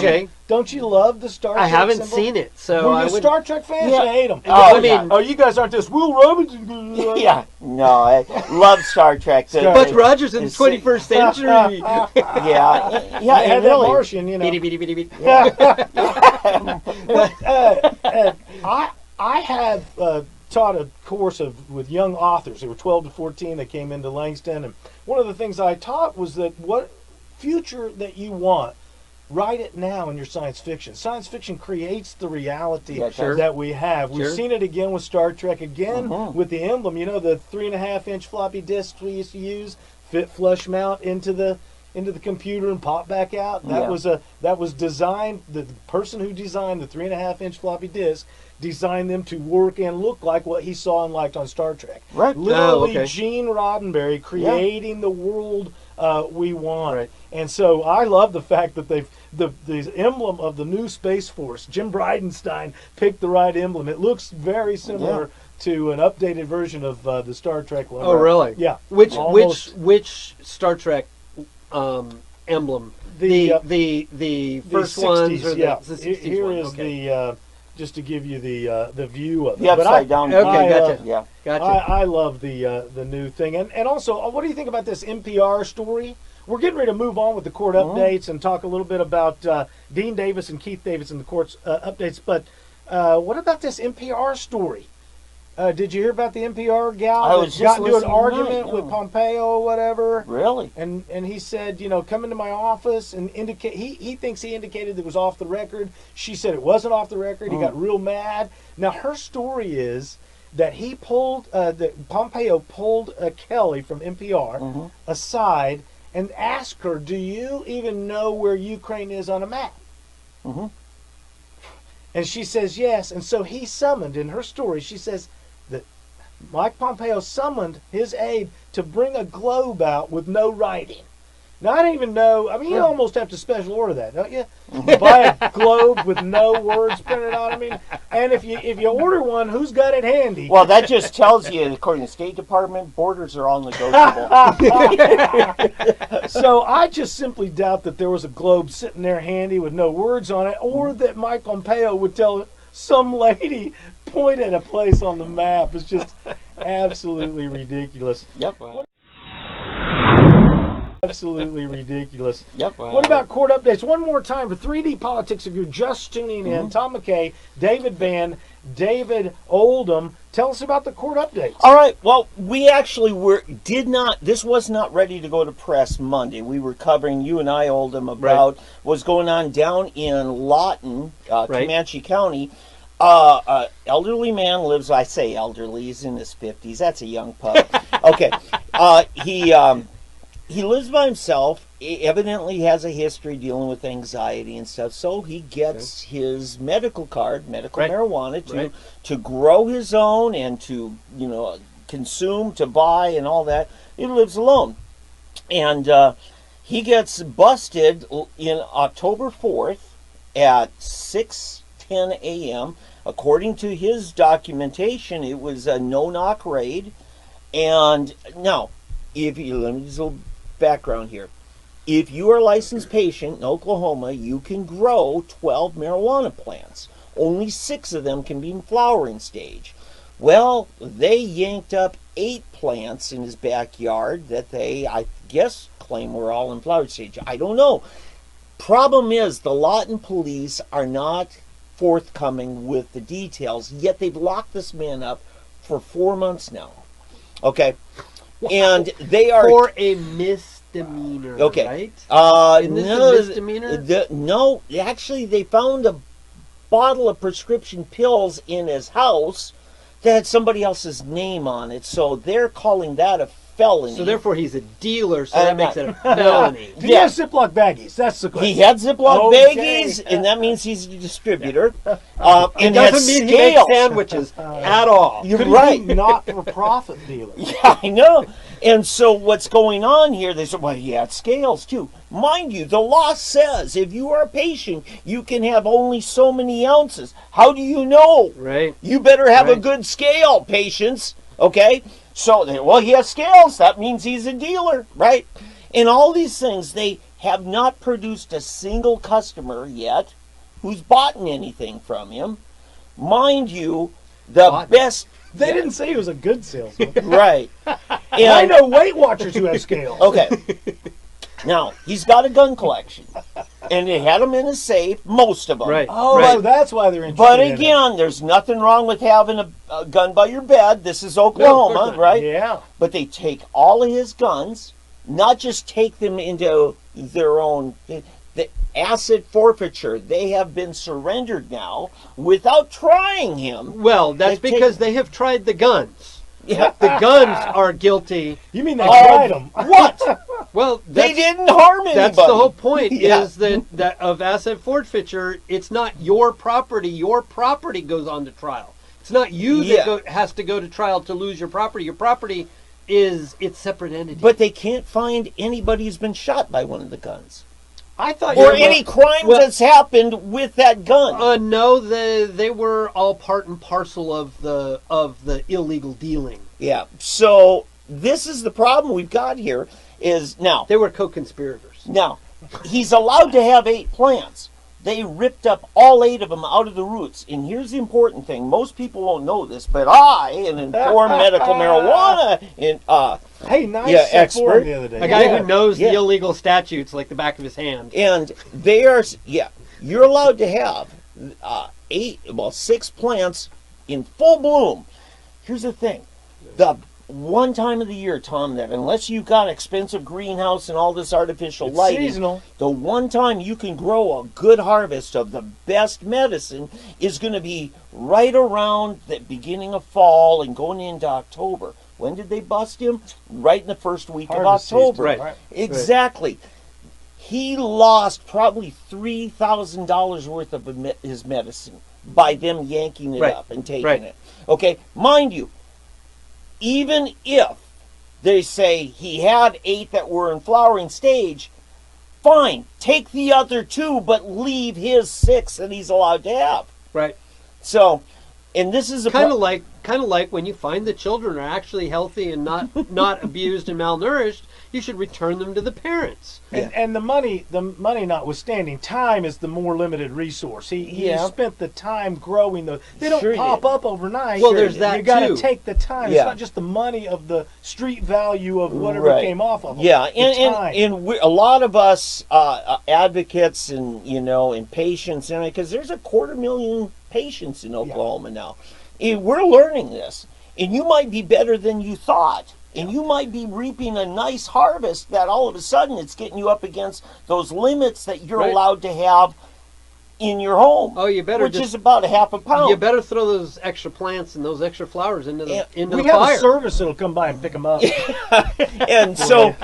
Don't you love the Star Trek I haven't symbol? seen it, so Were I you would. Star Trek fans? Yeah. You hate them. Oh, I mean, you guys aren't this Will Robinson. Yeah. No, I love Star Trek. Buck Rogers in the It's- 21st century. Yeah. I Yeah, had and that really. Martian, you know. Beady, beady, beady, beady. I have taught a course with young authors. They were 12 to 14. They came into Langston, and one of the things I taught was that what future that you want, write it now in your science fiction. Science fiction creates the reality Yeah, sure. that we have. We've Sure. seen it again with Star Trek, again Mhm. with the emblem. You know, the 3.5-inch floppy disks we used to use, fit flush mount into the computer and pop back out. That Yeah. was designed. The person who designed the 3.5-inch floppy disk designed them to work and look like what he saw and liked on Star Trek. Right. Literally, okay. Gene Roddenberry creating the world we want. Right. And so I love the fact that the emblem of the new Space Force, Jim Bridenstine picked the right emblem. It looks very similar to an updated version of the Star Trek logo. Oh, really? Yeah. Which Almost. which Star Trek emblem? The first 60s, ones or yeah. the 60s Here one? is Okay. the just to give you the view of it. The But upside down. Okay, I, gotcha. Yeah. Gotcha. I love the new thing, and also, what do you think about this NPR story? We're getting ready to move on with the court updates and talk a little bit about Dean Davis and Keith Davis and the court's updates. But what about this NPR story? Did you hear about the NPR gal I that was just got into an listening argument tonight, with no. Pompeo or whatever? Really? And he said, come into my office and indicate. He thinks he indicated that it was off the record. She said it wasn't off the record. He got real mad. Now her story is that he pulled that Pompeo pulled Kelly from NPR aside and asked her, "Do you even know where Ukraine is on a map?" And she says yes. And so he summoned, in her story, she says that Mike Pompeo summoned his aide to bring a globe out with no writing. Now, I didn't even know. I mean, you almost have to special order that, don't you? Buy a globe with no words printed on. I mean, and if you order one, who's got it handy? Well, that just tells you, according to the State Department, borders are all negotiable. So I just simply doubt that there was a globe sitting there handy with no words on it, or that Mike Pompeo would tell some lady point at a place on the map. It's just absolutely ridiculous. Yep. Absolutely ridiculous. Yep. What about court updates? One more time for 3D Politics. If you're just tuning in, Tom McKay, David Vann, David Oldham. Tell us about the court updates. All right. Well, we actually this was not ready to go to press Monday. We were covering, you and I, Oldham, about what's going on down in Lawton, Comanche County. Elderly man lives, I say elderly, he's in his 50s. That's a young pup. Okay. He lives by himself. He evidently has a history dealing with anxiety and stuff. So he gets his medical card, medical marijuana, to grow his own and to consume, to buy, and all that. He lives alone, and he gets busted in October 4th at 6:10 a.m. According to his documentation, it was a no-knock raid. And now, let me just a little background here. If you are a licensed patient in Oklahoma, you can grow 12 marijuana plants. Only 6 of them can be in flowering stage. Well, they yanked up 8 plants in his backyard that they, I guess, claim were all in flowering stage. I don't know. Problem is, the Lawton police are not forthcoming with the details, yet they've locked this man up for 4 months now. Okay? And they are for a misdemeanor. Okay. Right? Isn't this a misdemeanor? No, actually, they found a bottle of prescription pills in his house that had somebody else's name on it. So they're calling that a felony. So therefore he's a dealer, so that makes it a felony. He has Ziploc baggies. That's the question. He had Ziploc baggies, and that means he's a distributor. It doesn't mean he makes sandwiches at all. You're Could right. Not-for-profit dealer. Yeah, I know. And so what's going on here, they said, well, yeah, it's scales too. Mind you, the law says if you are a patient, you can have only so many ounces. How do you know? Right. You better have a good scale, patients. Okay? So, well, he has scales. That means he's a dealer, right? And all these things, they have not produced a single customer yet who's bought anything from him. Mind you, the best... They didn't say he was a good salesman. Right. And I know Weight Watchers who have scales. Okay. Now, he's got a gun collection. And they had them in a safe, most of them. Right. Oh, right. so that's why they're interested But in again, there's nothing wrong with having a gun by your bed. This is Oklahoma, right? Yeah. But they take all of his guns, not just take them into their own... The asset forfeiture, they have been surrendered now without trying him. Well, that's because they have tried the guns. Yeah. The guns are guilty. You mean they tried them? What? Well, They didn't harm anybody. that's the whole point. Yeah. Is that of asset forfeiture? It's not your property. Your property goes on to trial. It's not you that has to go to trial to lose your property. Your property is its separate entity. But they can't find anybody who's been shot by one of the guns. I thought Or any crime that's happened with that gun. No, they were all part and parcel of the illegal dealing. Yeah. So this is the problem we've got here. Is now They were co-conspirators. Now he's allowed to have 8 plants. They ripped up all 8 of them out of the roots. And here's the important thing: most people won't know this, but I, an informed medical marijuana expert, the other day. A guy who knows the illegal statutes like the back of his hand. And they are, you're allowed to have 6 plants in full bloom. Here's the thing: the one time of the year, Tom, that unless you've got expensive greenhouse and all this artificial lighting, seasonal. The one time you can grow a good harvest of the best medicine is going to be right around the beginning of fall and going into October. When did they bust him? Right in the first week of October. Right. Exactly. Right. He lost probably $3,000 worth of his medicine by them yanking it up and taking it. Okay, mind you, even if they say he had 8 that were in flowering stage, fine, take the other 2, but leave his 6 that he's allowed to have. Right. So, and this is kind of like when you find the children are actually healthy and not abused and malnourished, you should return them to the parents. And the money notwithstanding, time is the more limited resource. He spent the time growing those. They don't pop up overnight. Well, there's that you got to too. take the time. Yeah. It's not just the money of the street value of whatever came off of them. Yeah, and a lot of us advocates and patients, because there's 250,000 patients in Oklahoma now. And we're learning this, and you might be better than you thought. And you might be reaping a nice harvest that all of a sudden it's getting you up against those limits that you're allowed to have in your home. Oh, you better which is about a half a pound. You better throw those extra plants and those extra flowers into the fire. We have a service that'll come by and pick them up. And so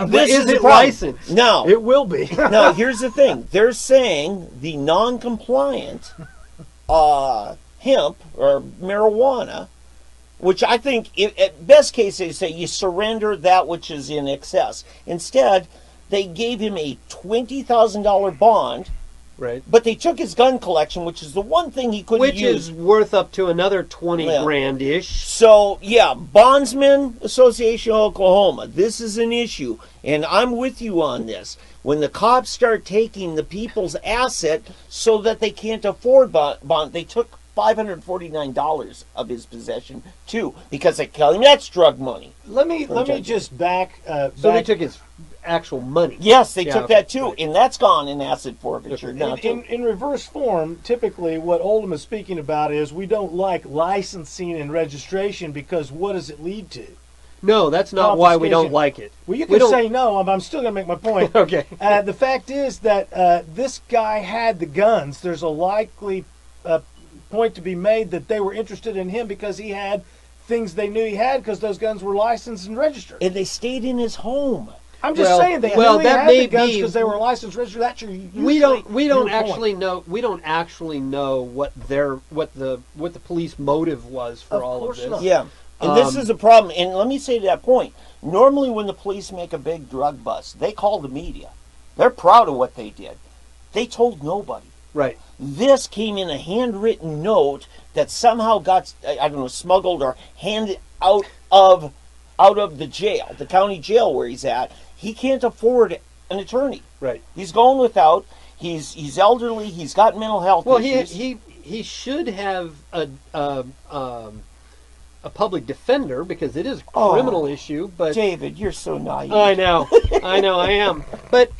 this is the it problem. licensed? No, it will be. Now here's the thing: they're saying the non-compliant hemp or marijuana. Which I think, at best case, they say you surrender that which is in excess. Instead, they gave him a $20,000 bond. Right. But they took his gun collection, which is the one thing he couldn't use. Which is worth up to another 20 grand-ish. So, Bondsman Association of Oklahoma, this is an issue. And I'm with you on this. When the cops start taking the people's asset so that they can't afford bond, they took $549 of his possession too, because they tell him that's drug money. Let me just back. So they took his actual money. Yes, they took that too, and that's gone in asset forfeiture now too. In reverse form, typically what Oldham is speaking about is we don't like licensing and registration because what does it lead to? No, that's not why we don't like it. Well, you can say no, but I'm still going to make my point. Okay. The fact is that this guy had the guns. There's a likely point to be made that they were interested in him because he had things they knew he had because those guns were licensed and registered. And they stayed in his home. I'm just saying they knew he had the guns because they were licensed, registered. That's we don't actually know what the police motive was for all of this. Not. Yeah, and this is a problem. And let me say to that point: normally, when the police make a big drug bust, they call the media. They're proud of what they did. They told nobody. Right. This came in a handwritten note that somehow got, I don't know, smuggled or handed out of the jail, the county jail where he's at. He can't afford an attorney. Right. He's going without. He's elderly. He's got mental health issues. Well, he should have a public defender because it is a criminal issue. But David, you're so naive. I know, I am. But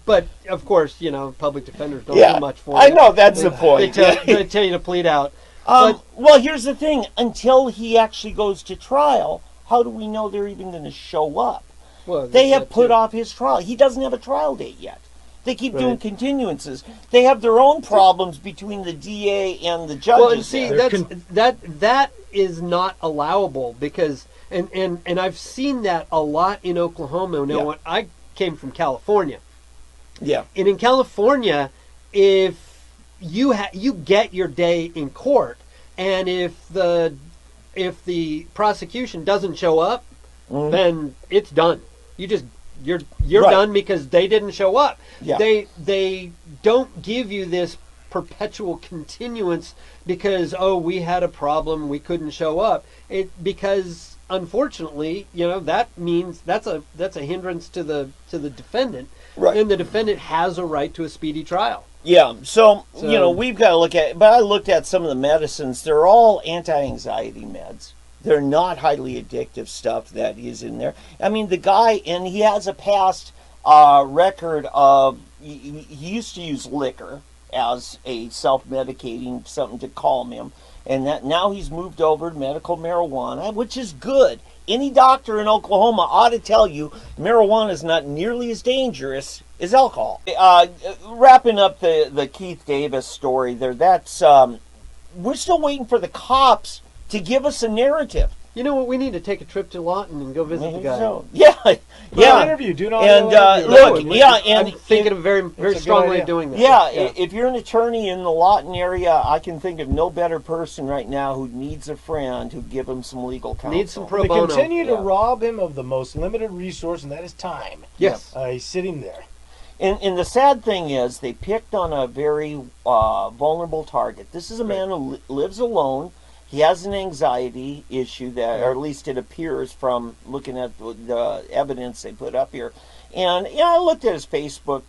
but of course, public defenders don't do much for you. I know that's the point. They tell you to plead out. Well, here's the thing. Until he actually goes to trial, how do we know they're even going to show up? Well, they have put off his trial. He doesn't have a trial date yet. They keep doing continuances. They have their own problems between the DA and the judges. Well, and see, that is not allowable because and I've seen that a lot in Oklahoma. Now, when I came from California. Yeah. And in California, if you get your day in court, and if the prosecution doesn't show up, then it's done. You're done because they didn't show up. Yeah. They don't give you this perpetual continuance because we had a problem, we couldn't show up. Because unfortunately, that means that's a hindrance to the defendant. Right. And the defendant has a right to a speedy trial. Yeah, so we've got to look at, but I looked at some of the medicines. They're all anti-anxiety meds. They're not highly addictive stuff that is in there. I mean, the guy, and he has a past record of, he used to use liquor as a self-medicating, something to calm him. And that now he's moved over to medical marijuana, which is good. Any doctor in Oklahoma ought to tell you marijuana is not nearly as dangerous as alcohol. Wrapping up the Keith Davis story there, that's we're still waiting for the cops to give us a narrative. You know what? We need to take a trip to Lawton and go visit the guy. So, yeah. Interview. Do an audio interview. Look, and I'm thinking of very strongly doing that. Yeah, if you're an attorney in the Lawton area, I can think of no better person right now who needs a friend who give him some legal counsel. Needs some pro bono. They continue to rob him of the most limited resource, and that is time. Yes. He's sitting there. And the sad thing is, they picked on a very vulnerable target. This is a man who lives alone. He has an anxiety issue that, or at least it appears from looking at the evidence they put up here. And I looked at his Facebook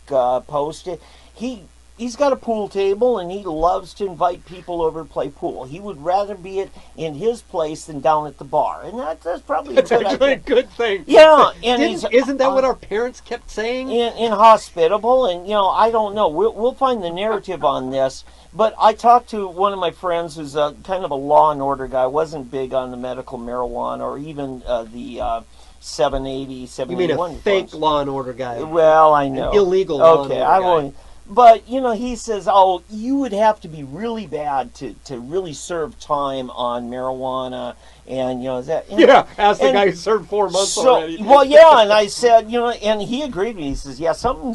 post. He's got a pool table, and he loves to invite people over to play pool. He would rather be in his place than down at the bar, and that's probably a good thing. Yeah, and isn't that what our parents kept saying? Inhospitable, and I don't know. We'll find the narrative on this. But I talked to one of my friends who's kind of a law and order guy. Wasn't big on the medical marijuana or even the 780, 781. You mean a fake law and order guy? Well, I know. An illegal law and order guy. But, he says, you would have to be really bad to really serve time on marijuana. And, is that... ask the guy who served 4 months already. Well, yeah, and I said, and he agreed with me. He says,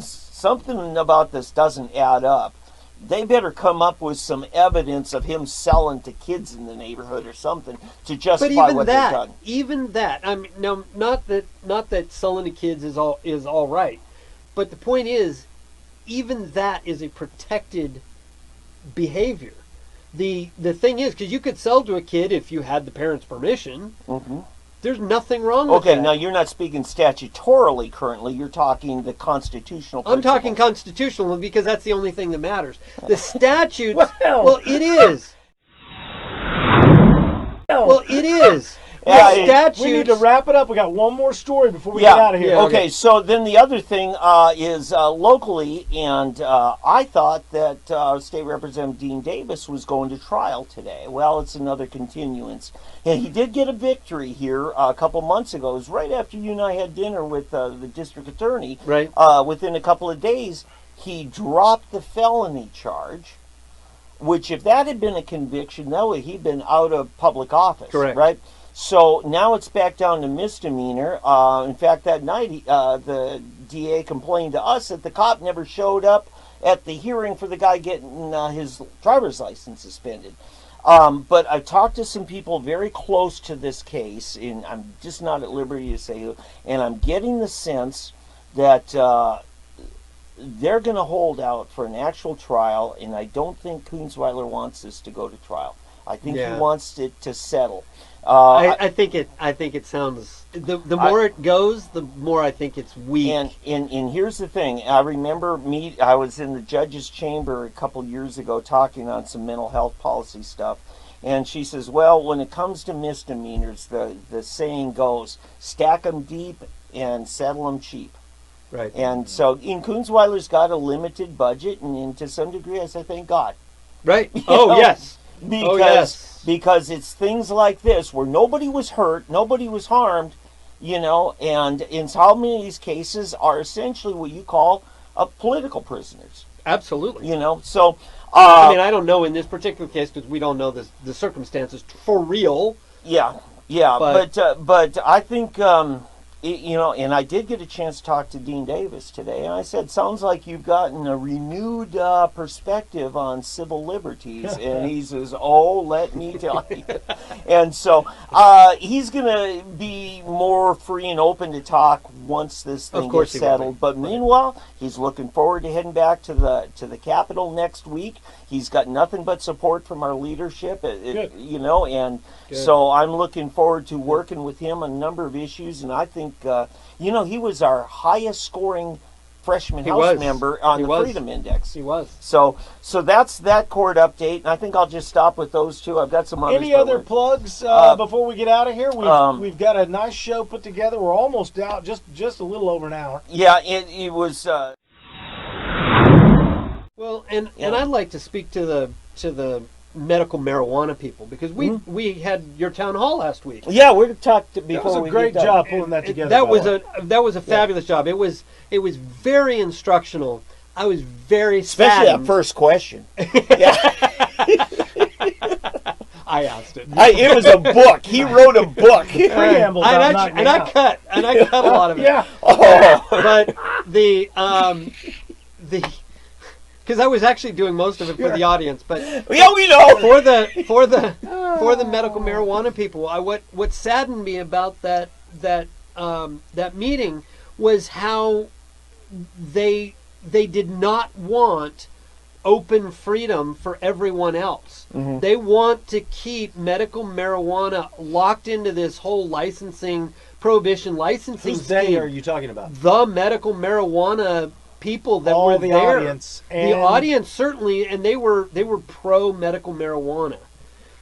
something about this doesn't add up. They better come up with some evidence of him selling to kids in the neighborhood or something to justify what they've done. Even that, I mean, no, not that selling to kids is all right, but the point is, even that is a protected behavior. The thing is, because you could sell to a kid if you had the parents' permission. Mm-hmm. There's nothing wrong with that. Okay, now you're not speaking statutorily currently. You're talking the constitutional principles. I'm talking constitutional because that's the only thing that matters. The statute, well, it is. Well, it is. We need to wrap it up. We got one more story before we get out of here. Yeah, okay, so then the other thing is locally, and I thought that State Representative Dean Davis was going to trial today. Well, it's another continuance. And he did get a victory here a couple months ago. It was right after you and I had dinner with the district attorney. Right. Within a couple of days, he dropped the felony charge, which if that had been a conviction, he'd been out of public office. Correct. Right? So now it's back down to misdemeanor. In fact, that night the DA complained to us that the cop never showed up at the hearing for the guy getting his driver's license suspended. But I've talked to some people very close to this case, and I'm just not at liberty to say who, and I'm getting the sense that they're going to hold out for an actual trial, and I don't think Kunzweiler wants this to go to trial. I think he wants it to settle. I think it sounds the more it goes, the more I think it's weak. And here's the thing. I remember I was in the judge's chamber a couple years ago talking on some mental health policy stuff, and she says, well, when it comes to misdemeanors, the saying goes, stack them deep and settle them cheap. Right. And so Kunzweiler's got a limited budget, and to some degree I say thank God. Right. Yes. Because it's things like this where nobody was hurt, nobody was harmed, and in how many of these cases are essentially what you call political prisoners. Absolutely. So I don't know in this particular case because we don't know the circumstances for real. Yeah, but I think and I did get a chance to talk to Dean Davis today, and I said, sounds like you've gotten a renewed perspective on civil liberties. And he says, oh, let me tell you. And so he's going to be more free and open to talk once this thing gets settled. But meanwhile, he's looking forward to heading back to the Capitol next week. He's got nothing but support from our leadership, and so I'm looking forward to working with him on a number of issues. And I think, he was our highest scoring freshman House member on the Freedom Index. He was. So that's that court update. And I think I'll just stop with those two. I've got some others. Any other plugs before we get out of here? We've got a nice show put together. We're almost out, just a little over an hour. Yeah, it was. Well, and I'd like to speak to the medical marijuana people because we had your town hall last week. Yeah, we talked before. That was a great job pulling that together. That was a fabulous job. It was very instructional. I was very especially saddened. that first question. Yeah. I asked it. It was a book. He wrote a book. And I cut a lot of it. Yeah. But because I was actually doing most of it for the audience, but yeah, we know for the medical marijuana people. What saddened me about that meeting was how they did not want open freedom for everyone else. Mm-hmm. They want to keep medical marijuana locked into this whole prohibition licensing Who's scheme. they are you talking about? The medical marijuana people that all were the there. Audience the audience certainly, and they were pro medical marijuana.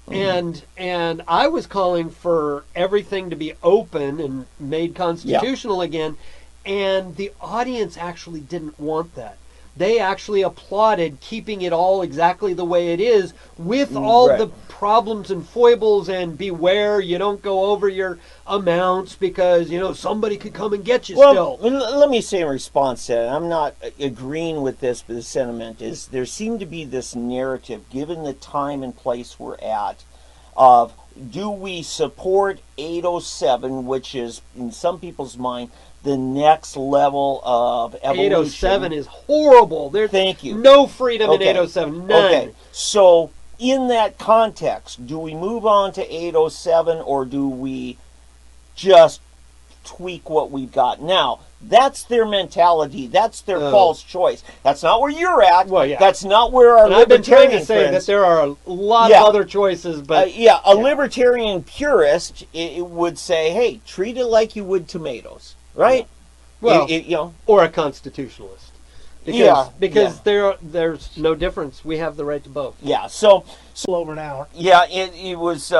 Mm-hmm. And I was calling for everything to be open and made constitutional again, and the audience actually didn't want that. They actually applauded keeping it all exactly the way it is with all the problems and foibles and beware you don't go over your amounts because, somebody could come and get you still. Let me say in response to that, I'm not agreeing with this, but the sentiment is there seemed to be this narrative, given the time and place we're at, of do we support 807, which is, in some people's mind, the next level of evolution. 807 is horrible. There's Thank you. No freedom in 807. None. Okay. So in that context, do we move on to 807 or do we just tweak what we've got? Now, that's their mentality. That's their false choice. That's not where you're at. Well, yeah. That's not where our I've been trying libertarian to say friends, that there are a lot of other choices, but a libertarian purist it would say, hey, treat it like you would tomatoes. Right? Well, or a constitutionalist. Because there's no difference. We have the right to both. Yeah, so over an hour. Yeah, it was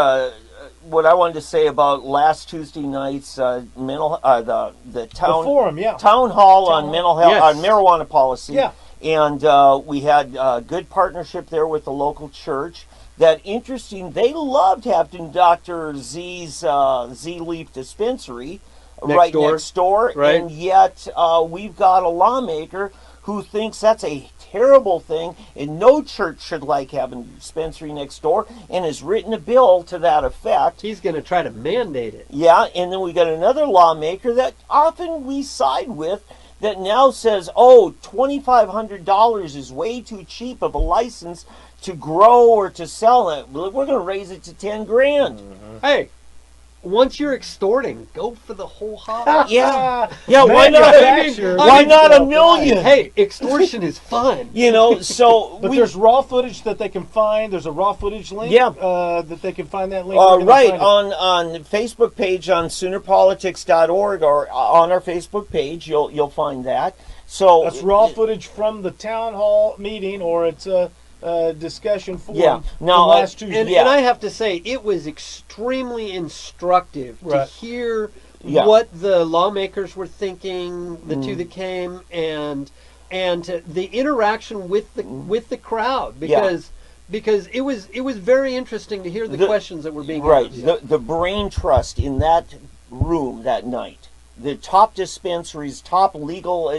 what I wanted to say about last Tuesday night's the town forum, town hall on mental health on marijuana policy. Yeah. And we had good partnership there with the local church. That interesting, they loved having Dr. Z's Z Leaf dispensary next door, right. And yet we've got a lawmaker who thinks that's a terrible thing and no church should like having a dispensary next door and has written a bill to that effect. He's going to try to mandate it. Yeah, and then we got another lawmaker that often we side with that now says, oh, $2,500 is way too cheap of a license to grow or to sell it. We're going to raise it to $10,000. Hey, once you're extorting, go for the whole hog. Yeah, why not? Why not $1 million? Hey, extortion is fun. So but there's raw footage that they can find. There's a raw footage link. Yeah. That they can find that link. Right on the Facebook page on SoonerPolitics.org or on our Facebook page, you'll find that. So that's raw footage from the town hall meeting, or it's a discussion forum from last Tuesday. And I have to say, it was extremely instructive to hear what the lawmakers were thinking, the two that came, and the interaction with the crowd, because it was very interesting to hear the questions that were being asked. The brain trust in that room that night, the top dispensaries, top legal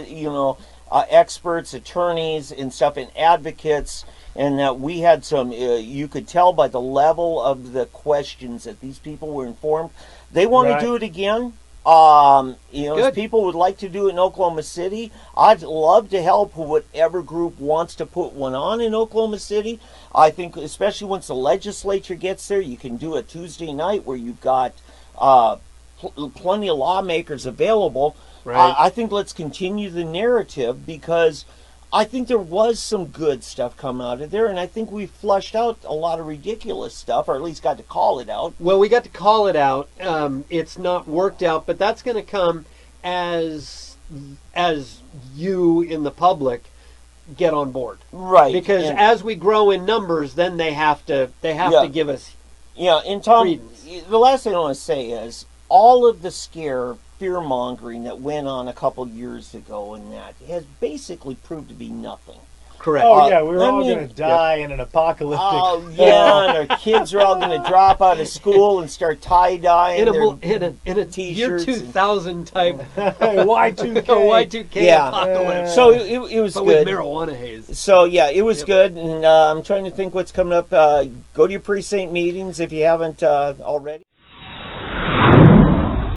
experts, attorneys and stuff, and advocates. And we had some, you could tell by the level of the questions that these people were informed. They want to do it again. If people would like to do it in Oklahoma City, I'd love to help whatever group wants to put one on in Oklahoma City. I think especially once the legislature gets there, you can do a Tuesday night where you've got plenty of lawmakers available. Right. I think let's continue the narrative, because I think there was some good stuff come out of there, and I think we flushed out a lot of ridiculous stuff, or at least got to call it out. Well, we got to call it out. It's not worked out, but that's going to come as you in the public get on board, right? Because as we grow in numbers, then they have to give us and Tom, credence. The last thing I want to say is all of the fear-mongering that went on a couple years ago and that has basically proved to be nothing. Correct. Oh, yeah, we're all going to die in an apocalyptic... Oh, yeah, and our kids are all going to drop out of school and start tie-dyeing in a T-shirts. Year 2000 type Y2K. Apocalypse. So it was but good. With marijuana haze. So, yeah, it was good. And I'm trying to think what's coming up. Go to your precinct meetings if you haven't already.